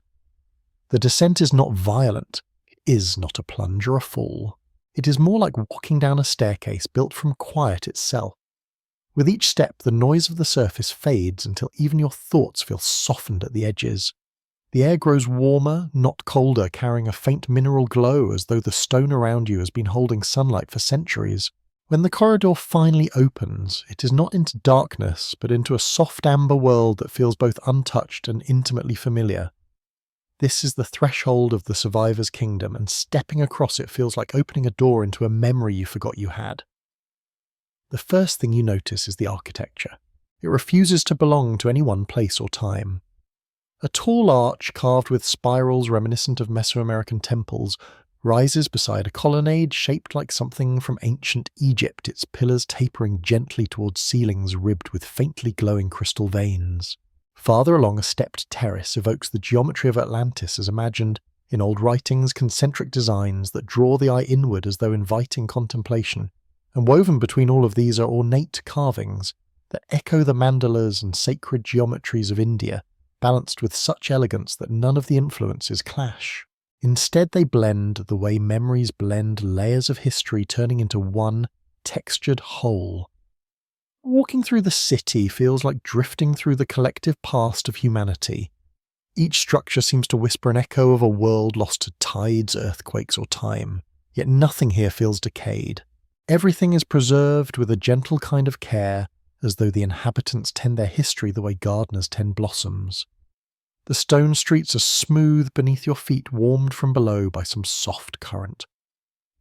The descent is not violent. It is not a plunge or a fall. It is more like walking down a staircase built from quiet itself. With each step, the noise of the surface fades until even your thoughts feel softened at the edges. The air grows warmer, not colder, carrying a faint mineral glow as though the stone around you has been holding sunlight for centuries. When the corridor finally opens, it is not into darkness, but into a soft amber world that feels both untouched and intimately familiar. This is the threshold of the Survivor's Kingdom, and stepping across it feels like opening a door into a memory you forgot you had. The first thing you notice is the architecture. It refuses to belong to any one place or time. A tall arch carved with spirals reminiscent of Mesoamerican temples rises beside a colonnade shaped like something from ancient Egypt, its pillars tapering gently towards ceilings ribbed with faintly glowing crystal veins. Farther along, a stepped terrace evokes the geometry of Atlantis as imagined in old writings, concentric designs that draw the eye inward as though inviting contemplation. And woven between all of these are ornate carvings that echo the mandalas and sacred geometries of India, balanced with such elegance that none of the influences clash. Instead, they blend the way memories blend layers of history, turning into one textured whole. Walking through the city feels like drifting through the collective past of humanity. Each structure seems to whisper an echo of a world lost to tides, earthquakes, or time. Yet nothing here feels decayed. Everything is preserved with a gentle kind of care, as though the inhabitants tend their history the way gardeners tend blossoms. The stone streets are smooth beneath your feet, warmed from below by some soft current.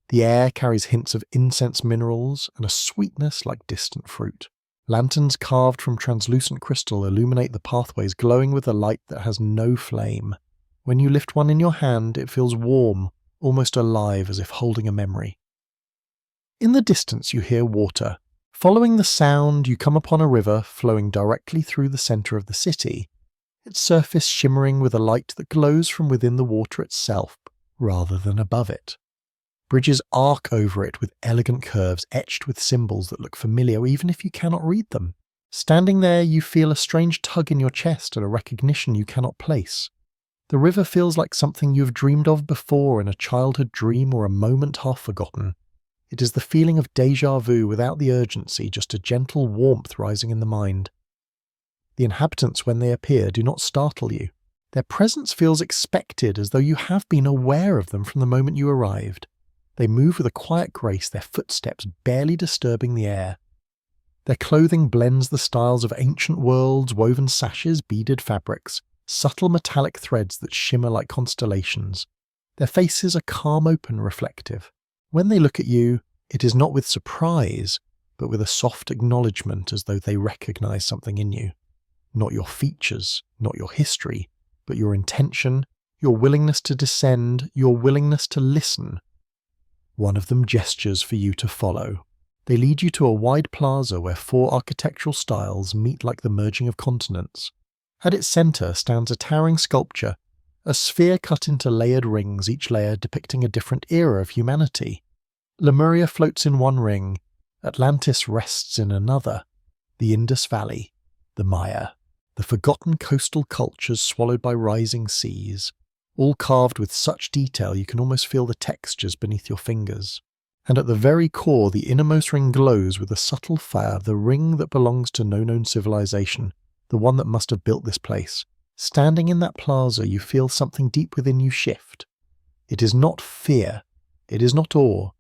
The air carries hints of incense minerals and a sweetness like distant fruit. Lanterns carved from translucent crystal illuminate the pathways, glowing with a light that has no flame. When you lift one in your hand, it feels warm, almost alive, as if holding a memory. In the distance you hear water. Following the sound, you come upon a river flowing directly through the centre of the city, its surface shimmering with a light that glows from within the water itself, rather than above it. Bridges arc over it with elegant curves etched with symbols that look familiar even if you cannot read them. Standing there, you feel a strange tug in your chest and a recognition you cannot place. The river feels like something you have dreamed of before in a childhood dream or a moment half forgotten. It is the feeling of déjà vu without the urgency, just a gentle warmth rising in the mind. The inhabitants, when they appear, do not startle you. Their presence feels expected, as though you have been aware of them from the moment you arrived. They move with a quiet grace, their footsteps barely disturbing the air. Their clothing blends the styles of ancient worlds, woven sashes, beaded fabrics, subtle metallic threads that shimmer like constellations. Their faces are calm, open, reflective. When they look at you, it is not with surprise, but with a soft acknowledgement, as though they recognize something in you. Not your features, not your history, but your intention, your willingness to descend, your willingness to listen. One of them gestures for you to follow. They lead you to a wide plaza where 4 architectural styles meet like the merging of continents. At its centre stands a towering sculpture, a sphere cut into layered rings, each layer depicting a different era of humanity. Lemuria floats in one ring, Atlantis rests in another, the Indus Valley, the Maya, the forgotten coastal cultures swallowed by rising seas, all carved with such detail you can almost feel the textures beneath your fingers. And at the very core, the innermost ring glows with a subtle fire, the ring that belongs to no known civilization, the one that must have built this place. Standing in that plaza, you feel something deep within you shift. It is not fear, it is not awe,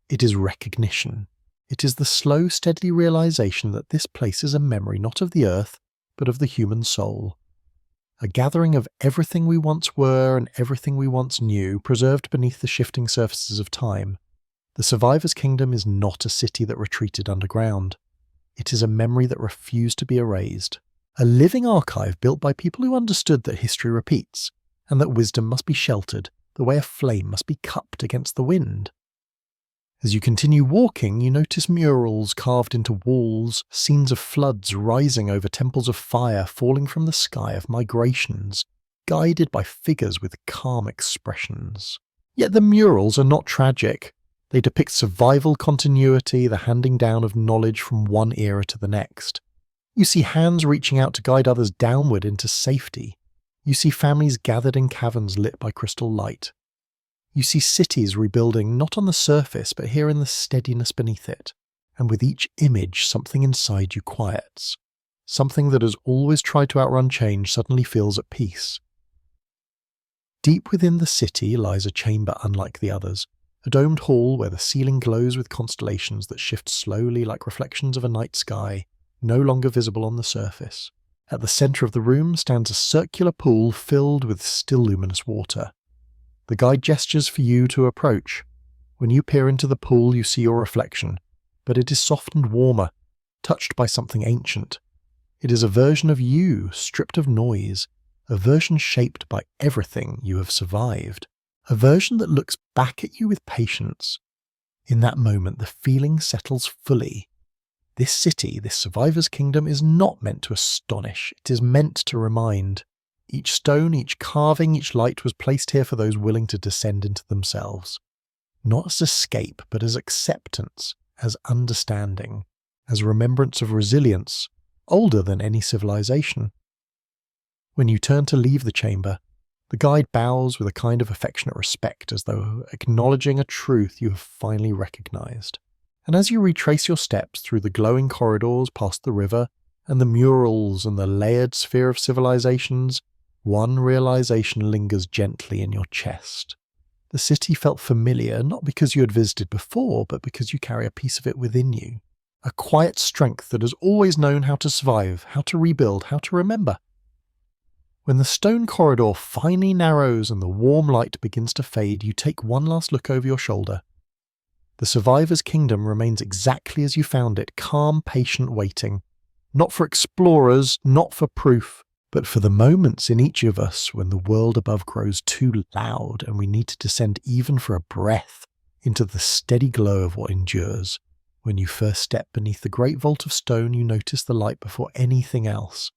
it is recognition. It is the slow, steady realization that this place is a memory not of the earth, but of the human soul. A gathering of everything we once were and everything we once knew, preserved beneath the shifting surfaces of time. The survivor's kingdom is not a city that retreated underground. It is a memory that refused to be erased. A living archive built by people who understood that history repeats, and that wisdom must be sheltered, the way a flame must be cupped against the wind. As you continue walking, you notice murals carved into walls, scenes of floods rising over temples of fire falling from the sky of migrations, guided by figures with calm expressions. Yet the murals are not tragic. They depict survival continuity, the handing down of knowledge from one era to the next. You see hands reaching out to guide others downward into safety. You see families gathered in caverns lit by crystal light. You see cities rebuilding not on the surface, but here in the steadiness beneath it. And with each image, something inside you quiets. Something that has always tried to outrun change suddenly feels at peace. Deep within the city lies a chamber unlike the others, a domed hall where the ceiling glows with constellations that shift slowly like reflections of a night sky, no longer visible on the surface. At the centre of the room stands a circular pool filled with still luminous water. The guide gestures for you to approach. When you peer into the pool, you see your reflection, but it is soft and warmer, touched by something ancient. It is a version of you, stripped of noise, a version shaped by everything you have survived, a version that looks back at you with patience. In that moment, the feeling settles fully. This city, this survivor's kingdom, is not meant to astonish, it is meant to remind. Each stone, each carving, each light was placed here for those willing to descend into themselves. Not as escape, but as acceptance, as understanding, as remembrance of resilience, older than any civilization. When you turn to leave the chamber, the guide bows with a kind of affectionate respect, as though acknowledging a truth you have finally recognized. And as you retrace your steps through the glowing corridors past the river, and the murals and the layered sphere of civilizations, one realization lingers gently in your chest. The city felt familiar, not because you had visited before, but because you carry a piece of it within you. A quiet strength that has always known how to survive, how to rebuild, how to remember. When the stone corridor finally narrows and the warm light begins to fade, you take one last look over your shoulder. The survivor's kingdom remains exactly as you found it, calm, patient waiting. Not for explorers, not for proof, but for the moments in each of us when the world above grows too loud and we need to descend even for a breath into the steady glow of what endures. When you first step beneath the great vault of stone, you notice the light before anything else.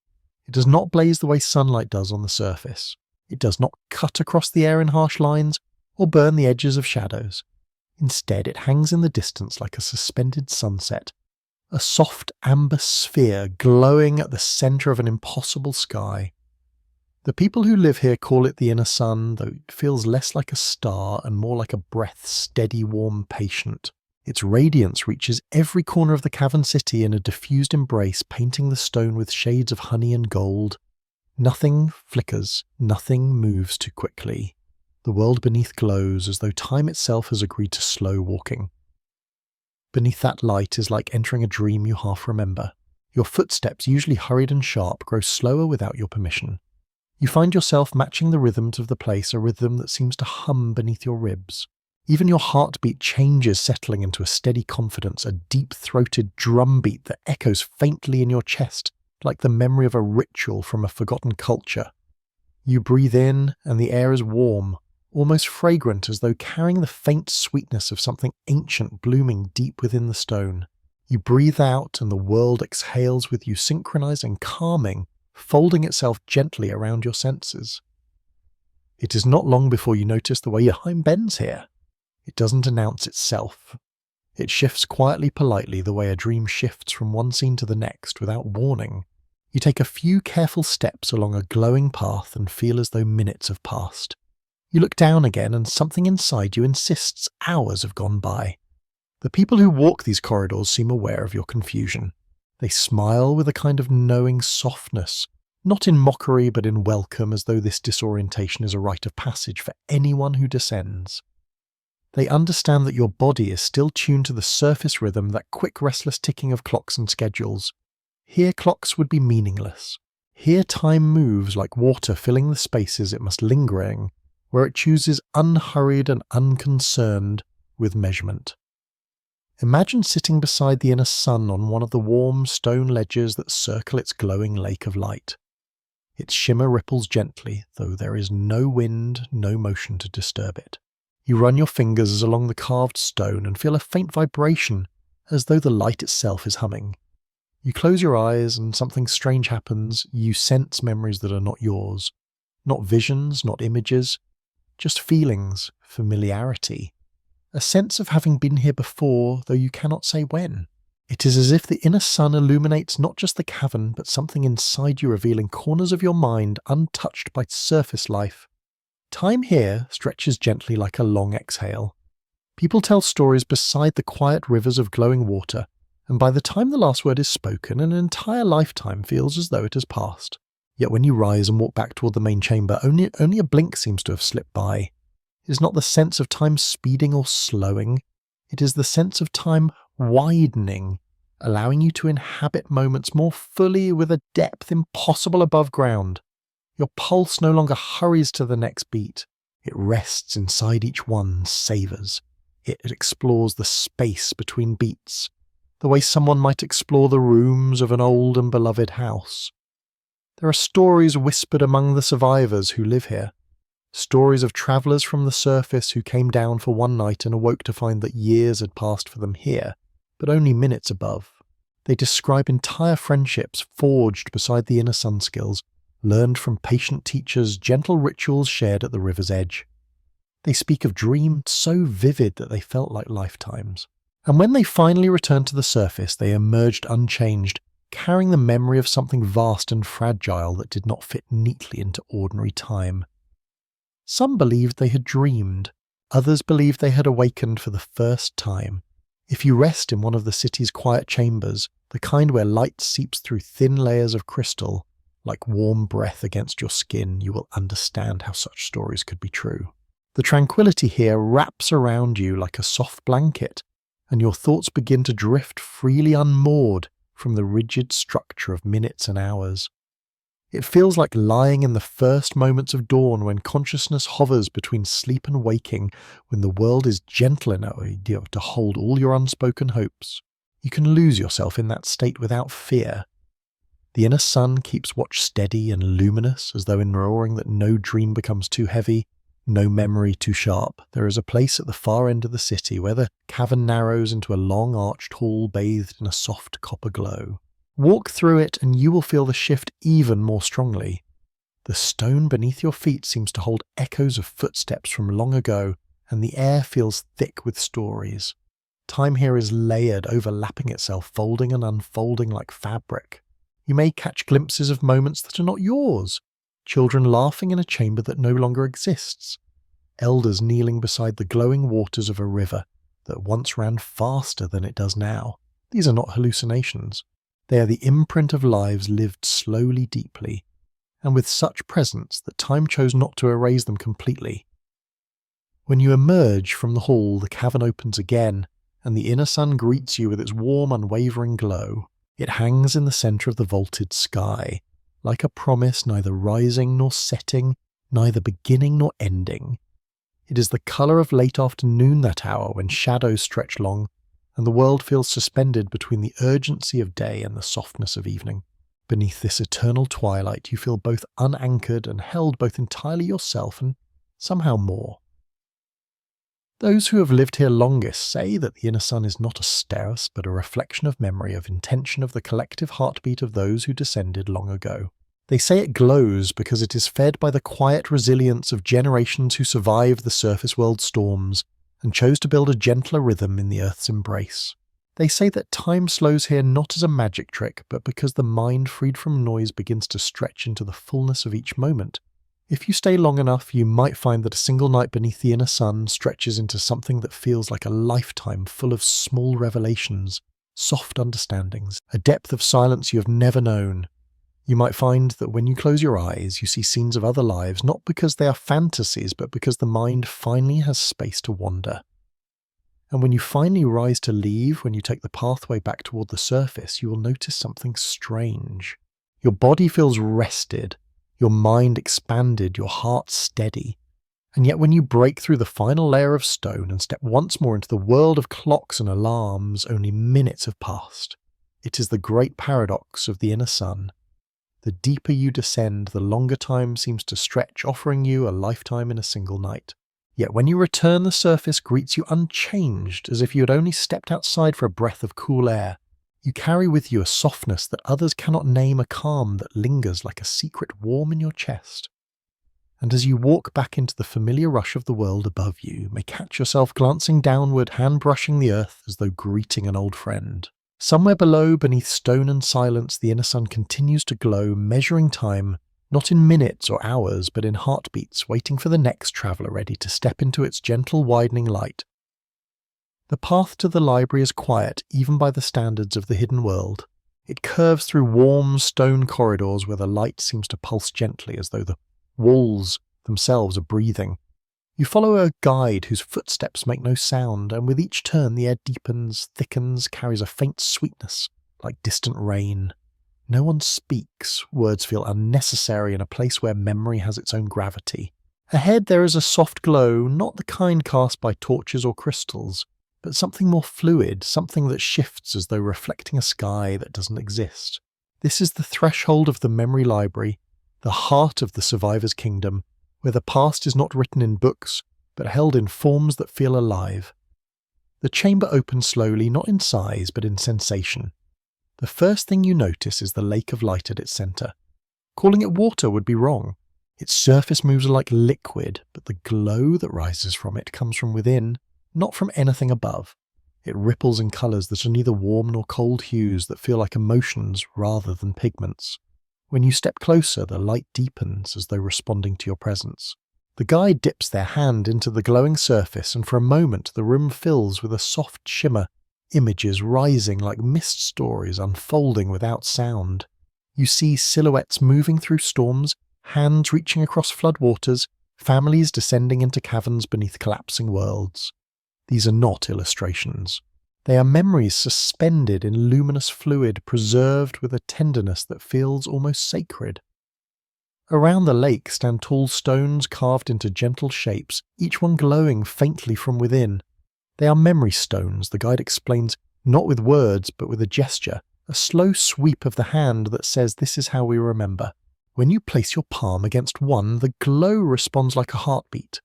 It does not blaze the way sunlight does on the surface. It does not cut across the air in harsh lines or burn the edges of shadows. Instead, it hangs in the distance like a suspended sunset, a soft amber sphere glowing at the centre of an impossible sky. The people who live here call it the inner sun, though it feels less like a star and more like a breath, steady, warm, patient. Its radiance reaches every corner of the cavern city in a diffused embrace, painting the stone with shades of honey and gold. Nothing flickers, nothing moves too quickly. The world beneath glows as though time itself has agreed to slow walking. Beneath that light is like entering a dream you half remember. Your footsteps, usually hurried and sharp, grow slower without your permission. You find yourself matching the rhythms of the place, a rhythm that seems to hum beneath your ribs. Even your heartbeat changes, settling into a steady confidence, a deep-throated drumbeat that echoes faintly in your chest, like the memory of a ritual from a forgotten culture. You breathe in, and the air is warm, almost fragrant, as though carrying the faint sweetness of something ancient blooming deep within the stone. You breathe out, and the world exhales with you, synchronizing, calming, folding itself gently around your senses. It is not long before you notice the way your time bends here. It doesn't announce itself. It shifts quietly, politely, the way a dream shifts from one scene to the next without warning. You take a few careful steps along a glowing path and feel as though minutes have passed. You look down again and something inside you insists hours have gone by. The people who walk these corridors seem aware of your confusion. They smile with a kind of knowing softness, not in mockery but in welcome, as though this disorientation is a rite of passage for anyone who descends. They understand that your body is still tuned to the surface rhythm, that quick, restless ticking of clocks and schedules. Here clocks would be meaningless. Here time moves like water filling the spaces it must linger in, where it chooses unhurried and unconcerned with measurement. Imagine sitting beside the inner sun on one of the warm stone ledges that circle its glowing lake of light. Its shimmer ripples gently, though there is no wind, no motion to disturb it. You run your fingers along the carved stone and feel a faint vibration, as though the light itself is humming. You close your eyes and something strange happens. You sense memories that are not yours. Not visions, not images, just feelings, familiarity. A sense of having been here before, though you cannot say when. It is as if the inner sun illuminates not just the cavern, but something inside you, revealing corners of your mind untouched by surface life. Time here stretches gently like a long exhale. People tell stories beside the quiet rivers of glowing water, and by the time the last word is spoken, an entire lifetime feels as though it has passed. Yet when you rise and walk back toward the main chamber, only a blink seems to have slipped by. It is not the sense of time speeding or slowing. It is the sense of time widening, allowing you to inhabit moments more fully with a depth impossible above ground. Your pulse no longer hurries to the next beat. It rests inside each one, savours. It explores the space between beats, the way someone might explore the rooms of an old and beloved house. There are stories whispered among the survivors who live here. Stories of travellers from the surface who came down for one night and awoke to find that years had passed for them here, but only minutes above. They describe entire friendships forged beside the inner sun skills, learned from patient teachers, gentle rituals shared at the river's edge. They speak of dreams so vivid that they felt like lifetimes. And when they finally returned to the surface, they emerged unchanged, carrying the memory of something vast and fragile that did not fit neatly into ordinary time. Some believed they had dreamed, others believed they had awakened for the first time. If you rest in one of the city's quiet chambers, the kind where light seeps through thin layers of crystal, like warm breath against your skin, you will understand how such stories could be true. The tranquility here wraps around you like a soft blanket, and your thoughts begin to drift freely unmoored from the rigid structure of minutes and hours. It feels like lying in the first moments of dawn, when consciousness hovers between sleep and waking, when the world is gentle enough to hold all your unspoken hopes. You can lose yourself in that state without fear. The inner sun keeps watch steady and luminous, as though ensuring that no dream becomes too heavy, no memory too sharp. There is a place at the far end of the city where the cavern narrows into a long arched hall bathed in a soft copper glow. Walk through it and you will feel the shift even more strongly. The stone beneath your feet seems to hold echoes of footsteps from long ago, and the air feels thick with stories. Time here is layered, overlapping itself, folding and unfolding like fabric. You may catch glimpses of moments that are not yours. Children laughing in a chamber that no longer exists. Elders kneeling beside the glowing waters of a river that once ran faster than it does now. These are not hallucinations. They are the imprint of lives lived slowly, deeply, and with such presence that time chose not to erase them completely. When you emerge from the hall, the cavern opens again, and the inner sun greets you with its warm, unwavering glow. It hangs in the centre of the vaulted sky, like a promise neither rising nor setting, neither beginning nor ending. It is the colour of late afternoon, that hour when shadows stretch long, and the world feels suspended between the urgency of day and the softness of evening. Beneath this eternal twilight, you feel both unanchored and held both entirely yourself and somehow more. Those who have lived here longest say that the inner sun is not a status, but a reflection of memory, of intention, of the collective heartbeat of those who descended long ago. They say it glows because it is fed by the quiet resilience of generations who survived the surface world storms and chose to build a gentler rhythm in the earth's embrace. They say that time slows here not as a magic trick, but because the mind freed from noise begins to stretch into the fullness of each moment. If you stay long enough, you might find that a single night beneath the inner sun stretches into something that feels like a lifetime full of small revelations, soft understandings, a depth of silence you have never known. You might find that when you close your eyes, you see scenes of other lives, not because they are fantasies, but because the mind finally has space to wander. And when you finally rise to leave, when you take the pathway back toward the surface, you will notice something strange. Your body feels rested, your mind expanded, your heart steady. And yet when you break through the final layer of stone and step once more into the world of clocks and alarms, only minutes have passed. It is the great paradox of the inner sun. The deeper you descend, the longer time seems to stretch, offering you a lifetime in a single night. Yet when you return, the surface greets you unchanged, as if you had only stepped outside for a breath of cool air. You carry with you a softness that others cannot name, a calm that lingers like a secret warm in your chest. And as you walk back into the familiar rush of the world above you, may catch yourself glancing downward, hand-brushing the earth as though greeting an old friend. Somewhere below, beneath stone and silence, the inner sun continues to glow, measuring time, not in minutes or hours, but in heartbeats, waiting for the next traveller ready to step into its gentle widening light. The path to the library is quiet, even by the standards of the hidden world. It curves through warm stone corridors where the light seems to pulse gently, as though the walls themselves are breathing. You follow a guide whose footsteps make no sound, and with each turn the air deepens, thickens, carries a faint sweetness, like distant rain. No one speaks, words feel unnecessary in a place where memory has its own gravity. Ahead there is a soft glow, not the kind cast by torches or crystals, but something more fluid, something that shifts as though reflecting a sky that doesn't exist. This is the threshold of the memory library, the heart of the survivor's kingdom, where the past is not written in books, but held in forms that feel alive. The chamber opens slowly, not in size, but in sensation. The first thing you notice is the lake of light at its centre. Calling it water would be wrong. Its surface moves like liquid, but the glow that rises from it comes from within, not from anything above. It ripples in colours that are neither warm nor cold hues that feel like emotions rather than pigments. When you step closer, the light deepens as though responding to your presence. The guide dips their hand into the glowing surface, and for a moment the room fills with a soft shimmer, images rising like mist stories unfolding without sound. You see silhouettes moving through storms, hands reaching across floodwaters, families descending into caverns beneath collapsing worlds. These are not illustrations. They are memories suspended in luminous fluid, preserved with a tenderness that feels almost sacred. Around the lake stand tall stones carved into gentle shapes, each one glowing faintly from within. They are memory stones, the guide explains, not with words but with a gesture, a slow sweep of the hand that says this is how we remember. When you place your palm against one, the glow responds like a heartbeat.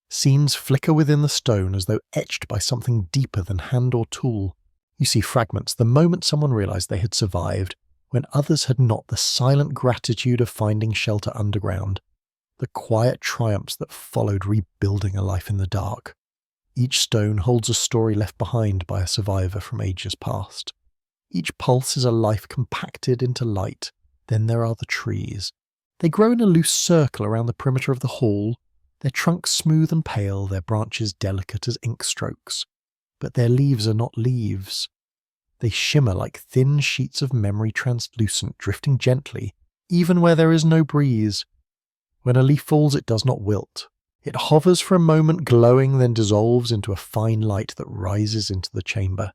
Scenes flicker within the stone as though etched by something deeper than hand or tool. You see fragments the moment someone realized they had survived, when others had not, the silent gratitude of finding shelter underground, the quiet triumphs that followed rebuilding a life in the dark. Each stone holds a story left behind by a survivor from ages past. Each pulse is a life compacted into light. Then there are the trees. They grow in a loose circle around the perimeter of the hall, their trunks smooth and pale, their branches delicate as ink strokes. But their leaves are not leaves. They shimmer like thin sheets of memory, translucent, drifting gently, even where there is no breeze. When a leaf falls, it does not wilt. It hovers for a moment glowing, then dissolves into a fine light that rises into the chamber.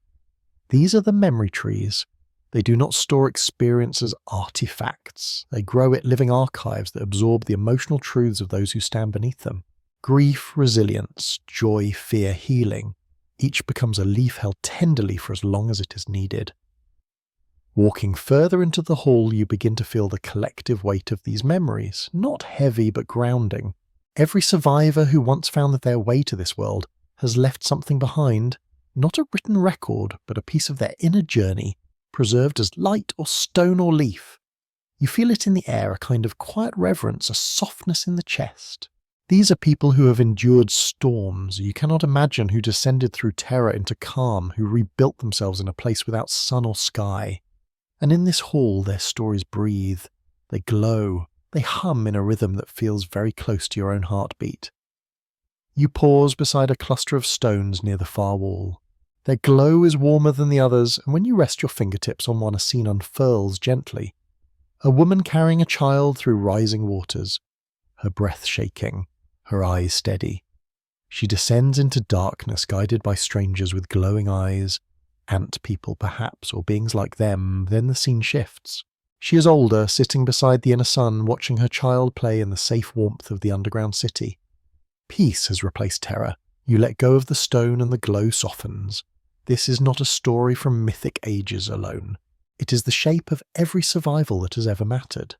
These are the memory trees. They do not store experience as artifacts. They grow it living archives that absorb the emotional truths of those who stand beneath them. Grief, resilience, joy, fear, healing. Each becomes a leaf held tenderly for as long as it is needed. Walking further into the hall, you begin to feel the collective weight of these memories, not heavy but grounding. Every survivor who once found their way to this world has left something behind, not a written record, but a piece of their inner journey, preserved as light or stone or leaf. You feel it in the air, a kind of quiet reverence, a softness in the chest. These are people who have endured storms. You cannot imagine who descended through terror into calm, who rebuilt themselves in a place without sun or sky. And in this hall their stories breathe, they glow, they hum in a rhythm that feels very close to your own heartbeat. You pause beside a cluster of stones near the far wall. Their glow is warmer than the others, and when you rest your fingertips on one, a scene unfurls gently. A woman carrying a child through rising waters, her breath shaking, her eyes steady. She descends into darkness, guided by strangers with glowing eyes, ant people perhaps, or beings like them. Then the scene shifts. She is older, sitting beside the inner sun, watching her child play in the safe warmth of the underground city. Peace has replaced terror. You let go of the stone and the glow softens. This is not a story from mythic ages alone. It is the shape of every survival that has ever mattered.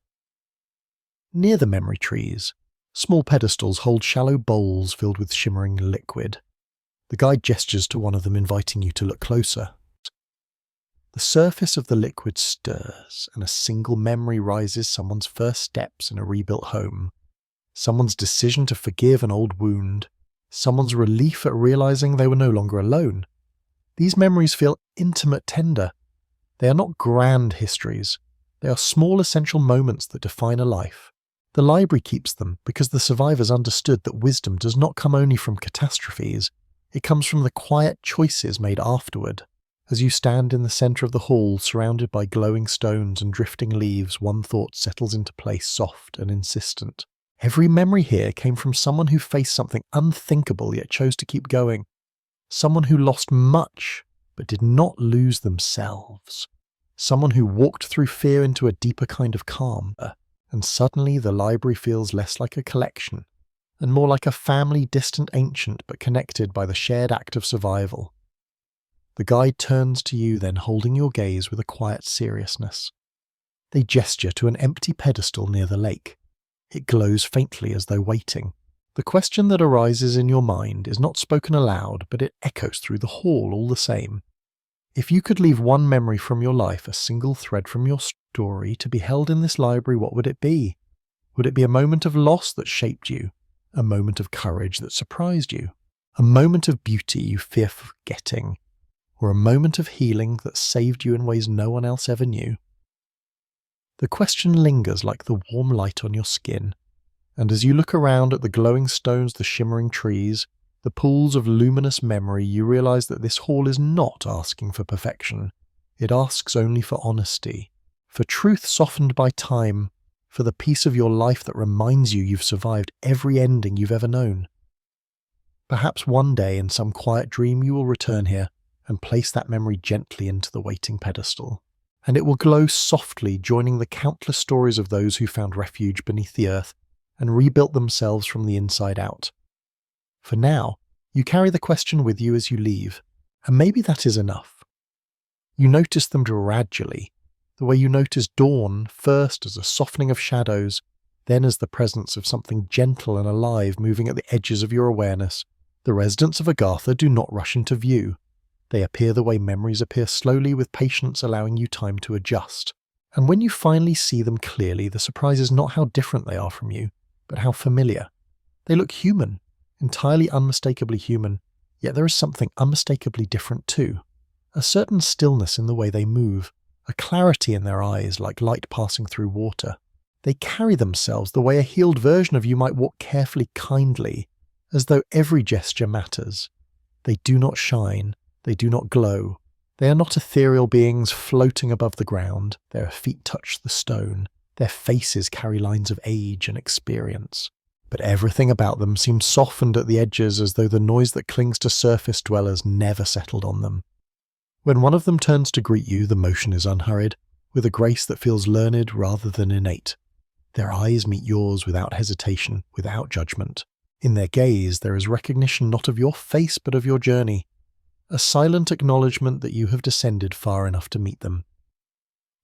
Near the memory trees, small pedestals hold shallow bowls filled with shimmering liquid. The guide gestures to one of them, inviting you to look closer. The surface of the liquid stirs, and a single memory rises: someone's first steps in a rebuilt home, someone's decision to forgive an old wound, someone's relief at realizing they were no longer alone. These memories feel intimate, tender. They are not grand histories. They are small, essential moments that define a life. The library keeps them because the survivors understood that wisdom does not come only from catastrophes. It comes from the quiet choices made afterward. As you stand in the centre of the hall, surrounded by glowing stones and drifting leaves, one thought settles into place, soft and insistent. Every memory here came from someone who faced something unthinkable yet chose to keep going. Someone who lost much but did not lose themselves. Someone who walked through fear into a deeper kind of calm. And suddenly the library feels less like a collection and more like a family, distant, ancient, but connected by the shared act of survival. The guide turns to you then, holding your gaze with a quiet seriousness. They gesture to an empty pedestal near the lake. It glows faintly as though waiting. The question that arises in your mind is not spoken aloud, but it echoes through the hall all the same. If you could leave one memory from your life, a single thread from your story, to be held in this library, what would it be? Would it be a moment of loss that shaped you? A moment of courage that surprised you? A moment of beauty you fear forgetting? Or a moment of healing that saved you in ways no one else ever knew? The question lingers like the warm light on your skin, and as you look around at the glowing stones, the shimmering trees, the pools of luminous memory, you realize that this hall is not asking for perfection. It asks only for honesty, for truth softened by time, for the piece of your life that reminds you you've survived every ending you've ever known. Perhaps one day in some quiet dream you will return here and place that memory gently into the waiting pedestal, and it will glow softly, joining the countless stories of those who found refuge beneath the earth and rebuilt themselves from the inside out. For now, you carry the question with you as you leave, and maybe that is enough. You notice them gradually, the way you notice dawn, first as a softening of shadows, then as the presence of something gentle and alive moving at the edges of your awareness. The residents of Agartha do not rush into view. They appear the way memories appear, slowly, with patience, allowing you time to adjust. And when you finally see them clearly, the surprise is not how different they are from you, but how familiar. They look human, entirely unmistakably human, yet there is something unmistakably different too. A certain stillness in the way they move, a clarity in their eyes like light passing through water. They carry themselves the way a healed version of you might walk carefully, kindly, as though every gesture matters. They do not shine, they do not glow. They are not ethereal beings floating above the ground. Their feet touch the stone. Their faces carry lines of age and experience. But everything about them seems softened at the edges, as though the noise that clings to surface dwellers never settled on them. When one of them turns to greet you, the motion is unhurried, with a grace that feels learned rather than innate. Their eyes meet yours without hesitation, without judgment. In their gaze there is recognition not of your face but of your journey, a silent acknowledgement that you have descended far enough to meet them.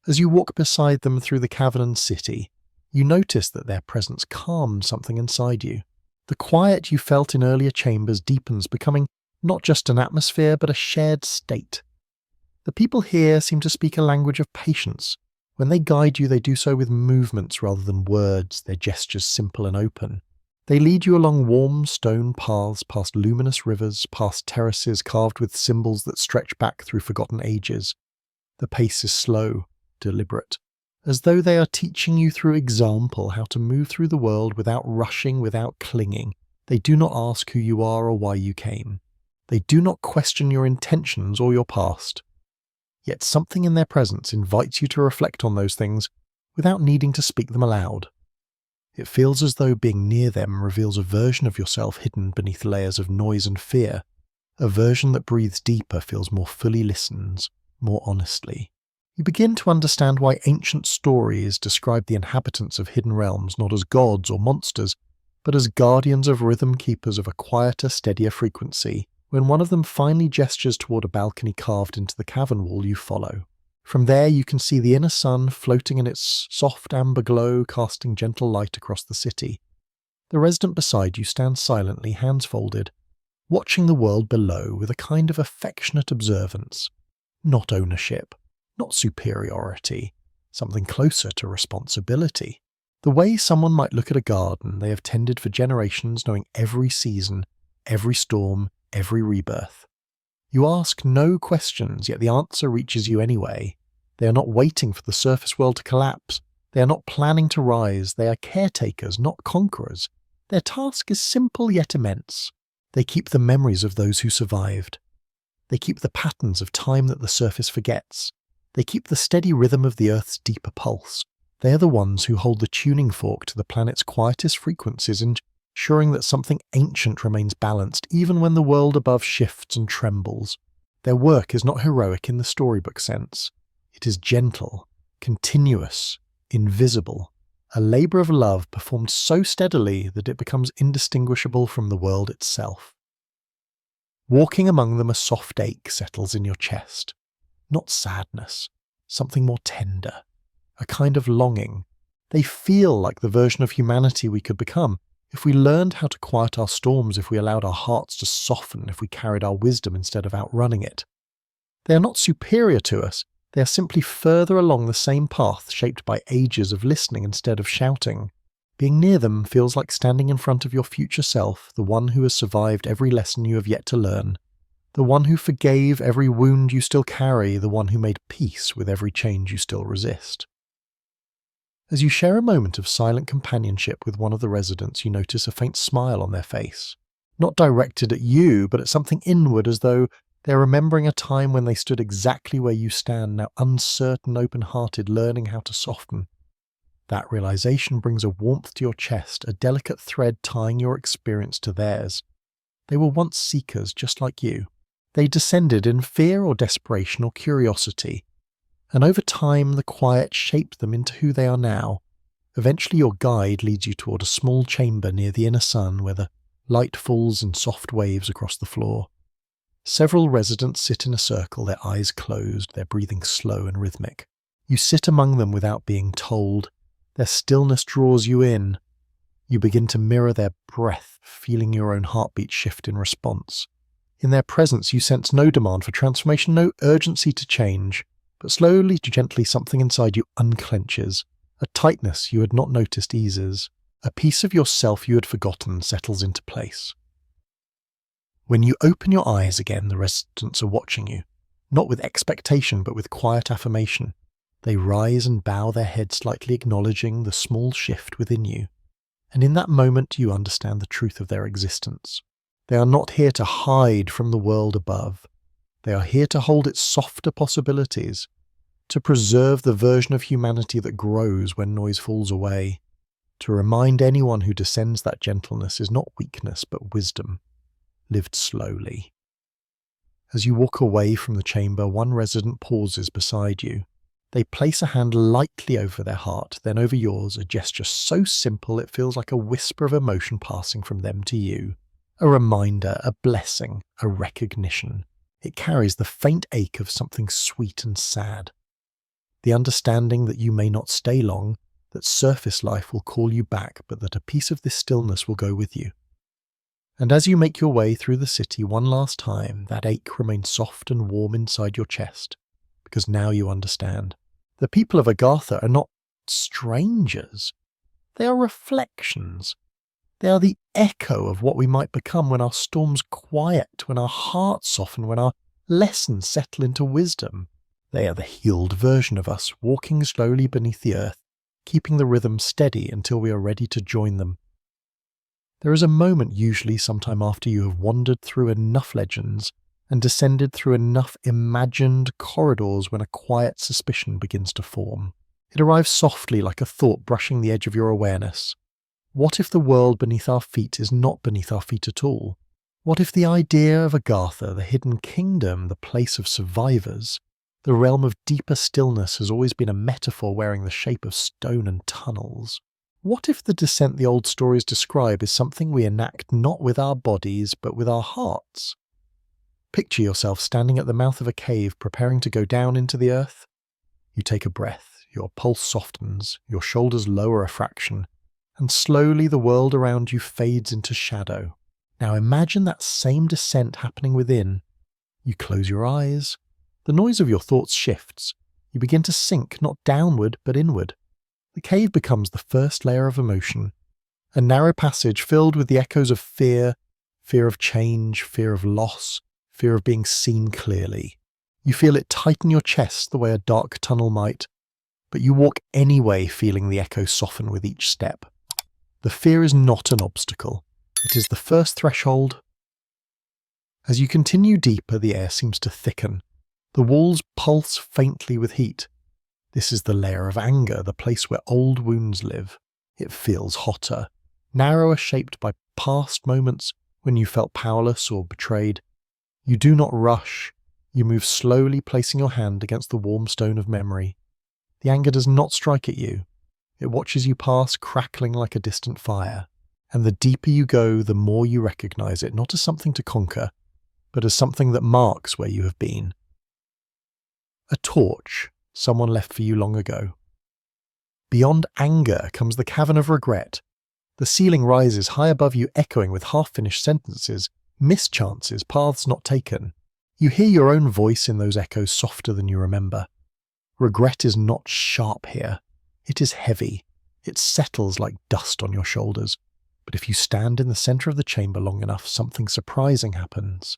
As you walk beside them through the caverned city, you notice that their presence calmed something inside you. The quiet you felt in earlier chambers deepens, becoming not just an atmosphere but a shared state. The people here seem to speak a language of patience. When they guide you, they do so with movements rather than words, their gestures simple and open. They lead you along warm stone paths, past luminous rivers, past terraces carved with symbols that stretch back through forgotten ages. The pace is slow, deliberate, as though they are teaching you through example how to move through the world without rushing, without clinging. They do not ask who you are or why you came. They do not question your intentions or your past. Yet something in their presence invites you to reflect on those things without needing to speak them aloud. It feels as though being near them reveals a version of yourself hidden beneath layers of noise and fear, a version that breathes deeper, feels more fully, listens more honestly. You begin to understand why ancient stories describe the inhabitants of hidden realms not as gods or monsters, but as guardians of rhythm, keepers of a quieter, steadier frequency. When one of them finally gestures toward a balcony carved into the cavern wall, you follow. From there you can see the inner sun floating in its soft amber glow, casting gentle light across the city. The resident beside you stands silently, hands folded, watching the world below with a kind of affectionate observance. Not ownership, not superiority, something closer to responsibility. The way someone might look at a garden they have tended for generations, knowing every season, every storm, every rebirth. You ask no questions, yet the answer reaches you anyway. They are not waiting for the surface world to collapse. They are not planning to rise. They are caretakers, not conquerors. Their task is simple yet immense. They keep the memories of those who survived. They keep the patterns of time that the surface forgets. They keep the steady rhythm of the Earth's deeper pulse. They are the ones who hold the tuning fork to the planet's quietest frequencies, ensuring that something ancient remains balanced even when the world above shifts and trembles. Their work is not heroic in the storybook sense. It is gentle, continuous, invisible, a labour of love performed so steadily that it becomes indistinguishable from the world itself. Walking among them, a soft ache settles in your chest. Not sadness, something more tender, a kind of longing. They feel like the version of humanity we could become if we learned how to quiet our storms, if we allowed our hearts to soften, if we carried our wisdom instead of outrunning it. They are not superior to us, they are simply further along the same path, shaped by ages of listening instead of shouting. Being near them feels like standing in front of your future self, the one who has survived every lesson you have yet to learn, the one who forgave every wound you still carry, the one who made peace with every change you still resist. As you share a moment of silent companionship with one of the residents, you notice a faint smile on their face. Not directed at you, but at something inward, as though they're remembering a time when they stood exactly where you stand, now uncertain, open-hearted, learning how to soften. That realization brings a warmth to your chest, a delicate thread tying your experience to theirs. They were once seekers just like you. They descended in fear or desperation or curiosity, and over time the quiet shaped them into who they are now. Eventually your guide leads you toward a small chamber near the inner sun where the light falls in soft waves across the floor. Several residents sit in a circle, their eyes closed, their breathing slow and rhythmic. You sit among them without being told. Their stillness draws you in. You begin to mirror their breath, feeling your own heartbeat shift in response. In their presence you sense no demand for transformation, no urgency to change. But slowly, gently, something inside you unclenches. A tightness you had not noticed eases. A piece of yourself you had forgotten settles into place. When you open your eyes again, the residents are watching you, not with expectation but with quiet affirmation. They rise and bow their heads, slightly acknowledging the small shift within you. And in that moment you understand the truth of their existence. They are not here to hide from the world above. They are here to hold its softer possibilities, to preserve the version of humanity that grows when noise falls away, to remind anyone who descends that gentleness is not weakness but wisdom, lived slowly. As you walk away from the chamber, one resident pauses beside you. They place a hand lightly over their heart, then over yours, a gesture so simple it feels like a whisper of emotion passing from them to you. A reminder, a blessing, a recognition. It carries the faint ache of something sweet and sad. The understanding that you may not stay long, that surface life will call you back, but that a piece of this stillness will go with you. And as you make your way through the city one last time, that ache remains soft and warm inside your chest, because now you understand. The people of Agartha are not strangers. They are reflections. They are the echo of what we might become when our storms quiet, when our hearts soften, when our lessons settle into wisdom. They are the healed version of us, walking slowly beneath the earth, keeping the rhythm steady until we are ready to join them. There is a moment, usually sometime after you have wandered through enough legends and descended through enough imagined corridors, when a quiet suspicion begins to form. It arrives softly like a thought brushing the edge of your awareness. What if the world beneath our feet is not beneath our feet at all? What if the idea of Agartha, the hidden kingdom, the place of survivors, the realm of deeper stillness, has always been a metaphor wearing the shape of stone and tunnels? What if the descent the old stories describe is something we enact not with our bodies, but with our hearts? Picture yourself standing at the mouth of a cave preparing to go down into the earth. You take a breath, your pulse softens, your shoulders lower a fraction, and slowly the world around you fades into shadow. Now imagine that same descent happening within. You close your eyes. The noise of your thoughts shifts. You begin to sink not downward but inward. The cave becomes the first layer of emotion, a narrow passage filled with the echoes of fear, fear of change, fear of loss, fear of being seen clearly. You feel it tighten your chest the way a dark tunnel might, but you walk anyway, feeling the echo soften with each step. The fear is not an obstacle. It is the first threshold. As you continue deeper, the air seems to thicken. The walls pulse faintly with heat. This is the layer of anger, the place where old wounds live. It feels hotter, narrower, shaped by past moments when you felt powerless or betrayed. You do not rush. You move slowly, placing your hand against the warm stone of memory. The anger does not strike at you. It watches you pass, crackling like a distant fire. And the deeper you go, the more you recognize it, not as something to conquer, but as something that marks where you have been. A torch someone left for you long ago. Beyond anger comes the cavern of regret. The ceiling rises high above you, echoing with half-finished sentences, mischances, paths not taken. You hear your own voice in those echoes, softer than you remember. Regret is not sharp here. It is heavy. It settles like dust on your shoulders. But if you stand in the center of the chamber long enough, something surprising happens.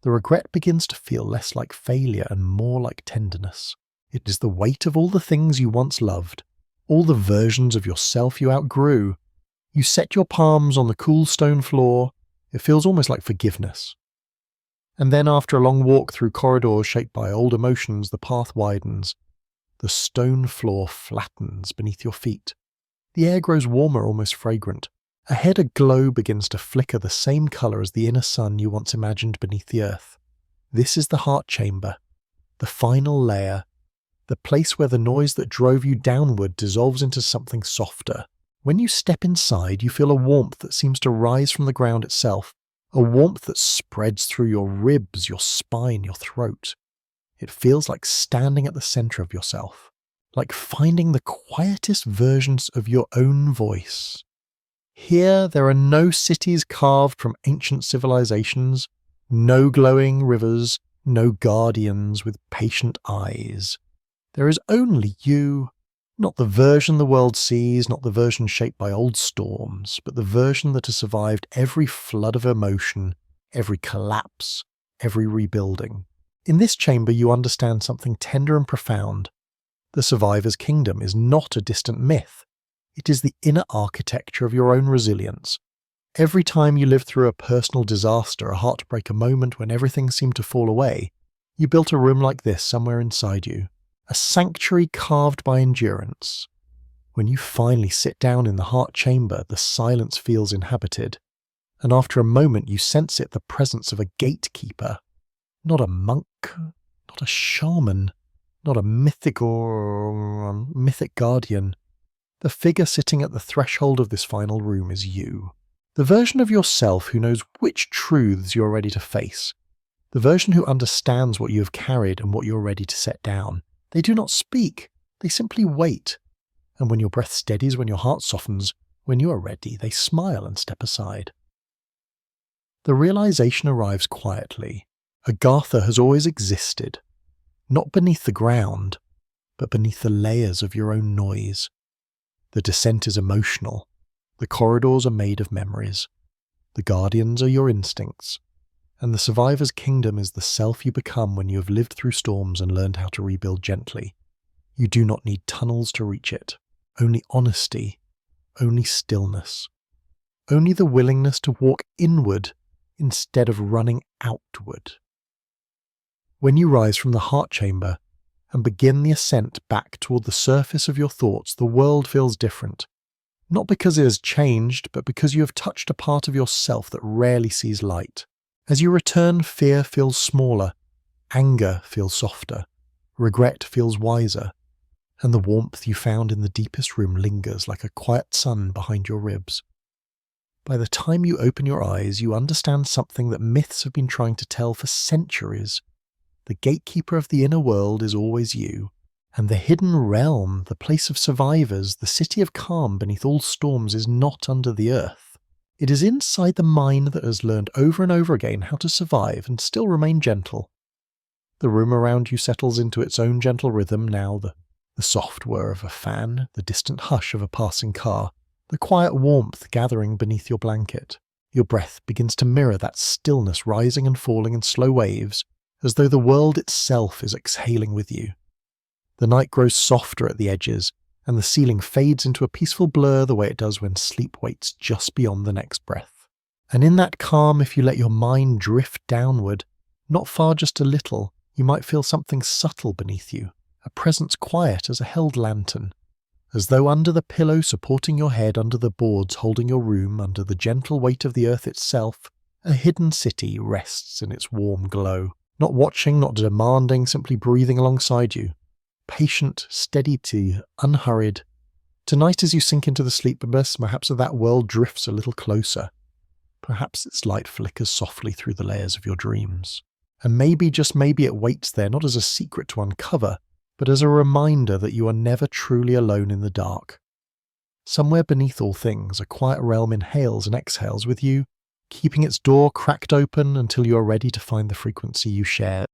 The regret begins to feel less like failure and more like tenderness. It is the weight of all the things you once loved, all the versions of yourself you outgrew. You set your palms on the cool stone floor. It feels almost like forgiveness. And then after a long walk through corridors shaped by old emotions, the path widens. The stone floor flattens beneath your feet. The air grows warmer, almost fragrant. Ahead, a glow begins to flicker the same colour as the inner sun you once imagined beneath the earth. This is the heart chamber, the final layer, the place where the noise that drove you downward dissolves into something softer. When you step inside, you feel a warmth that seems to rise from the ground itself, a warmth that spreads through your ribs, your spine, your throat. It feels like standing at the centre of yourself, like finding the quietest versions of your own voice. Here, there are no cities carved from ancient civilizations, no glowing rivers, no guardians with patient eyes. There is only you, not the version the world sees, not the version shaped by old storms, but the version that has survived every flood of emotion, every collapse, every rebuilding. In this chamber, you understand something tender and profound. The survivor's kingdom is not a distant myth. It is the inner architecture of your own resilience. Every time you lived through a personal disaster, a heartbreak, a moment when everything seemed to fall away, you built a room like this somewhere inside you, a sanctuary carved by endurance. When you finally sit down in the heart chamber, the silence feels inhabited, and after a moment you sense it, the presence of a gatekeeper, not a monk, not a shaman, not a mythic guardian. The figure sitting at the threshold of this final room is you. The version of yourself who knows which truths you're ready to face. The version who understands what you have carried and what you're ready to set down. They do not speak. They simply wait. And when your breath steadies, when your heart softens, when you are ready, they smile and step aside. The realization arrives quietly. Agartha has always existed. Not beneath the ground, but beneath the layers of your own noise. The descent is emotional. The corridors are made of memories. The guardians are your instincts. And the survivor's kingdom is the self you become when you have lived through storms and learned how to rebuild gently. You do not need tunnels to reach it. Only honesty. Only stillness. Only the willingness to walk inward instead of running outward. When you rise from the heart chamber and begin the ascent back toward the surface of your thoughts, the world feels different. Not because it has changed, but because you have touched a part of yourself that rarely sees light. As you return, fear feels smaller, anger feels softer, regret feels wiser, and the warmth you found in the deepest room lingers like a quiet sun behind your ribs. By the time you open your eyes, you understand something that myths have been trying to tell for centuries. The gatekeeper of the inner world is always you, and the hidden realm, the place of survivors, the city of calm beneath all storms is not under the earth. It is inside the mind that has learned over and over again how to survive and still remain gentle. The room around you settles into its own gentle rhythm now, the soft whir of a fan, the distant hush of a passing car, the quiet warmth gathering beneath your blanket. Your breath begins to mirror that stillness, rising and falling in slow waves, as though the world itself is exhaling with you. The night grows softer at the edges, and the ceiling fades into a peaceful blur the way it does when sleep waits just beyond the next breath. And in that calm, if you let your mind drift downward, not far, just a little, you might feel something subtle beneath you, a presence quiet as a held lantern, as though under the pillow supporting your head, under the boards holding your room, under the gentle weight of the earth itself, a hidden city rests in its warm glow, not watching, not demanding, simply breathing alongside you. Patient, steady tea, unhurried. Tonight as you sink into the sleepiness, perhaps that world drifts a little closer. Perhaps its light flickers softly through the layers of your dreams. And maybe, just maybe, it waits there not as a secret to uncover, but as a reminder that you are never truly alone in the dark. Somewhere beneath all things, a quiet realm inhales and exhales with you, keeping its door cracked open until you are ready to find the frequency you share.